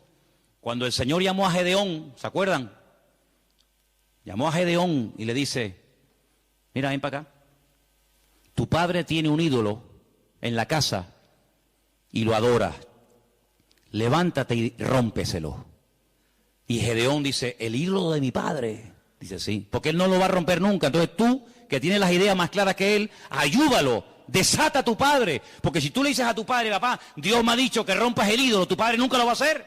Cuando el Señor llamó a Gedeón, ¿se acuerdan? Llamó a Gedeón y le dice, mira, ven para acá. Tu padre tiene un ídolo en la casa y lo adora. Levántate y rómpeselo. Y Gedeón dice, ¿el ídolo de mi padre? Dice, sí, porque él no lo va a romper nunca. Entonces tú, que tienes las ideas más claras que él, ayúdalo, desata a tu padre. Porque si tú le dices a tu padre, papá, Dios me ha dicho que rompas el ídolo, tu padre nunca lo va a hacer.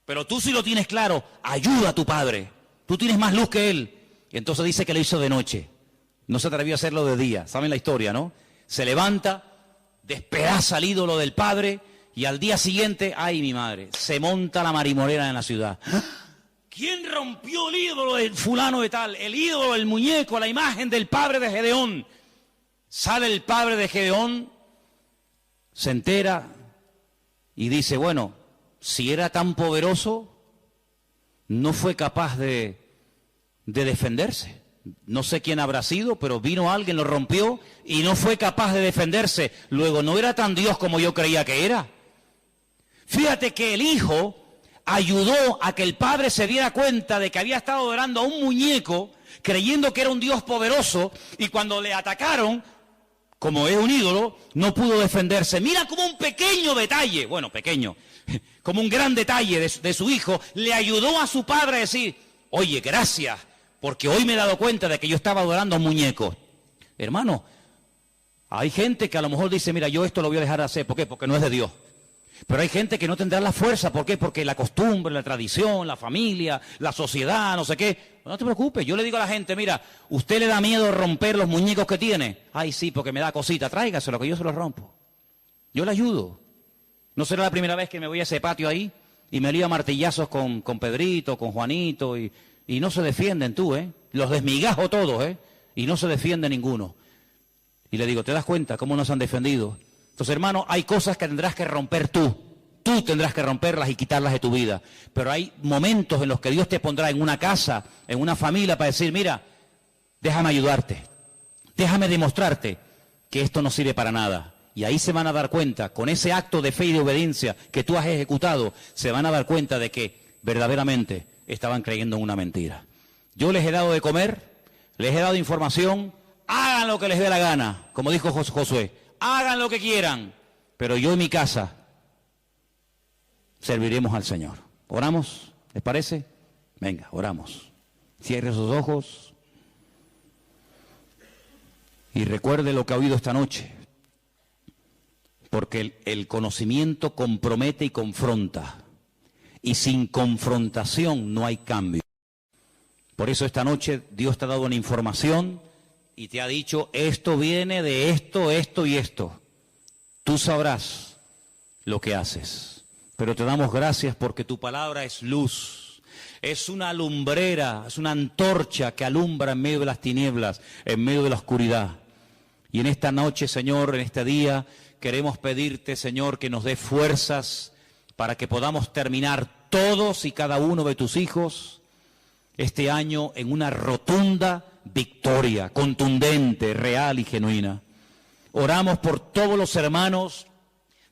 Pero tú sí lo tienes claro, ayuda a tu padre. Tú tienes más luz que él. Y entonces dice que lo hizo de noche. No se atrevió a hacerlo de día. ¿Saben la historia, no? Se levanta, despedaza el ídolo del padre y al día siguiente, ay mi madre, se monta la marimorera en la ciudad. ¿Quién rompió el ídolo del fulano de tal? El ídolo, el muñeco, la imagen del padre de Gedeón. Sale el padre de Gedeón, se entera y dice, bueno, si era tan poderoso, no fue capaz de defenderse. No sé quién habrá sido, pero vino alguien, lo rompió y no fue capaz de defenderse. Luego, no era tan Dios como yo creía que era. Fíjate que el hijo ayudó a que el padre se diera cuenta de que había estado adorando a un muñeco, creyendo que era un Dios poderoso, y cuando le atacaron, como es un ídolo, no pudo defenderse. Mira como un pequeño detalle, bueno, pequeño, como un gran detalle de su hijo, le ayudó a su padre a decir, oye, gracias, porque hoy me he dado cuenta de que yo estaba adorando a un muñeco. Hermano, Hay gente que a lo mejor dice, mira, yo esto lo voy a dejar de hacer. ¿Por qué? Porque no es de Dios. Pero hay gente que no tendrá la fuerza. ¿Por qué? Porque la costumbre, la tradición, la familia, la sociedad, no sé qué. No te preocupes. Yo le digo a la gente, mira, ¿usted le da miedo romper los muñecos que tiene? Ay, sí, porque me da cosita. Tráigaselo, que yo se los rompo. Yo le ayudo. No será la primera vez que me voy a ese patio ahí y me lío a martillazos con Pedrito, con Juanito, y no se defienden tú, ¿eh? Los desmigajo todos, ¿eh? Y no se defiende ninguno. Y le digo, ¿te das cuenta cómo nos han defendido? Entonces, hermano, hay cosas que tendrás que romper tú. Tú tendrás que romperlas y quitarlas de tu vida. Pero hay momentos en los que Dios te pondrá en una casa, en una familia, para decir, mira, déjame ayudarte. Déjame demostrarte que esto no sirve para nada. Y ahí se van a dar cuenta, con ese acto de fe y de obediencia que tú has ejecutado, se van a dar cuenta de que verdaderamente estaban creyendo en una mentira. Yo les he dado de comer, les he dado información, hagan lo que les dé la gana, como dijo Josué, hagan lo que quieran, pero yo y mi casa serviremos al Señor. ¿Oramos? ¿Les parece? Venga, oramos. Cierre sus ojos y recuerde lo que ha oído esta noche. Porque el conocimiento compromete y confronta. Y sin confrontación no hay cambio. Por eso esta noche Dios te ha dado una información y te ha dicho, esto viene de esto, esto y esto. Tú sabrás lo que haces. Pero te damos gracias porque tu palabra es luz. Es una lumbrera, es una antorcha que alumbra en medio de las tinieblas, en medio de la oscuridad. Y en esta noche, Señor, en este día, queremos pedirte, Señor, que nos dé fuerzas para que podamos terminar todos y cada uno de tus hijos este año en una rotunda victoria, contundente, real y genuina. Oramos por todos los hermanos,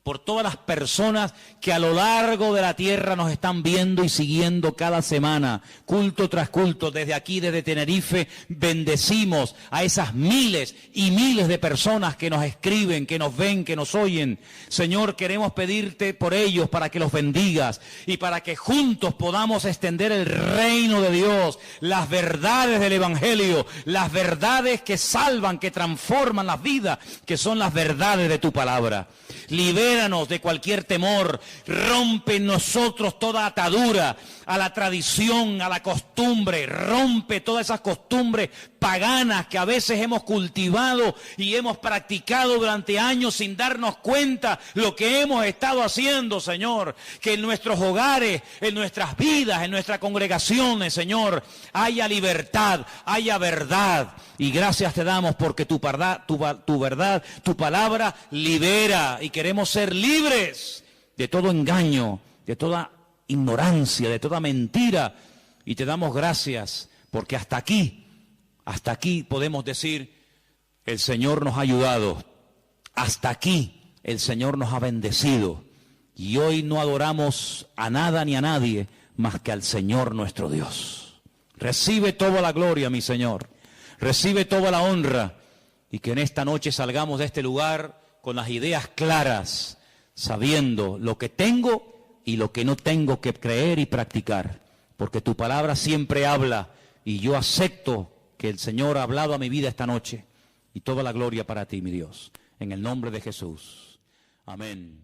por todas las personas que a lo largo de la tierra nos están viendo y siguiendo cada semana, culto tras culto, desde aquí, desde Tenerife, bendecimos a esas miles y miles de personas que nos escriben, que nos ven, que nos oyen. Señor, queremos pedirte por ellos para que los bendigas y para que juntos podamos extender el reino de Dios, las verdades del Evangelio, las verdades que salvan, que transforman las vidas, que son las verdades de tu palabra. Libéranos de cualquier temor, rompe en nosotros toda atadura a la tradición, a la costumbre, rompe todas esas costumbres paganas que a veces hemos cultivado y hemos practicado durante años sin darnos cuenta lo que hemos estado haciendo, Señor. Que en nuestros hogares, en nuestras vidas, en nuestras congregaciones, Señor, haya libertad, haya verdad. Y gracias te damos porque tu verdad, tu palabra libera y queremos ser libres de todo engaño, de toda ignorancia, de toda mentira. Y te damos gracias porque hasta aquí podemos decir, el Señor nos ha ayudado. Hasta aquí el Señor nos ha bendecido. Y hoy no adoramos a nada ni a nadie más que al Señor nuestro Dios. Recibe toda la gloria, mi Señor. Recibe toda la honra y que en esta noche salgamos de este lugar con las ideas claras, sabiendo lo que tengo y lo que no tengo que creer y practicar. Porque tu palabra siempre habla y yo acepto que el Señor ha hablado a mi vida esta noche. Y toda la gloria para ti, mi Dios. En el nombre de Jesús. Amén.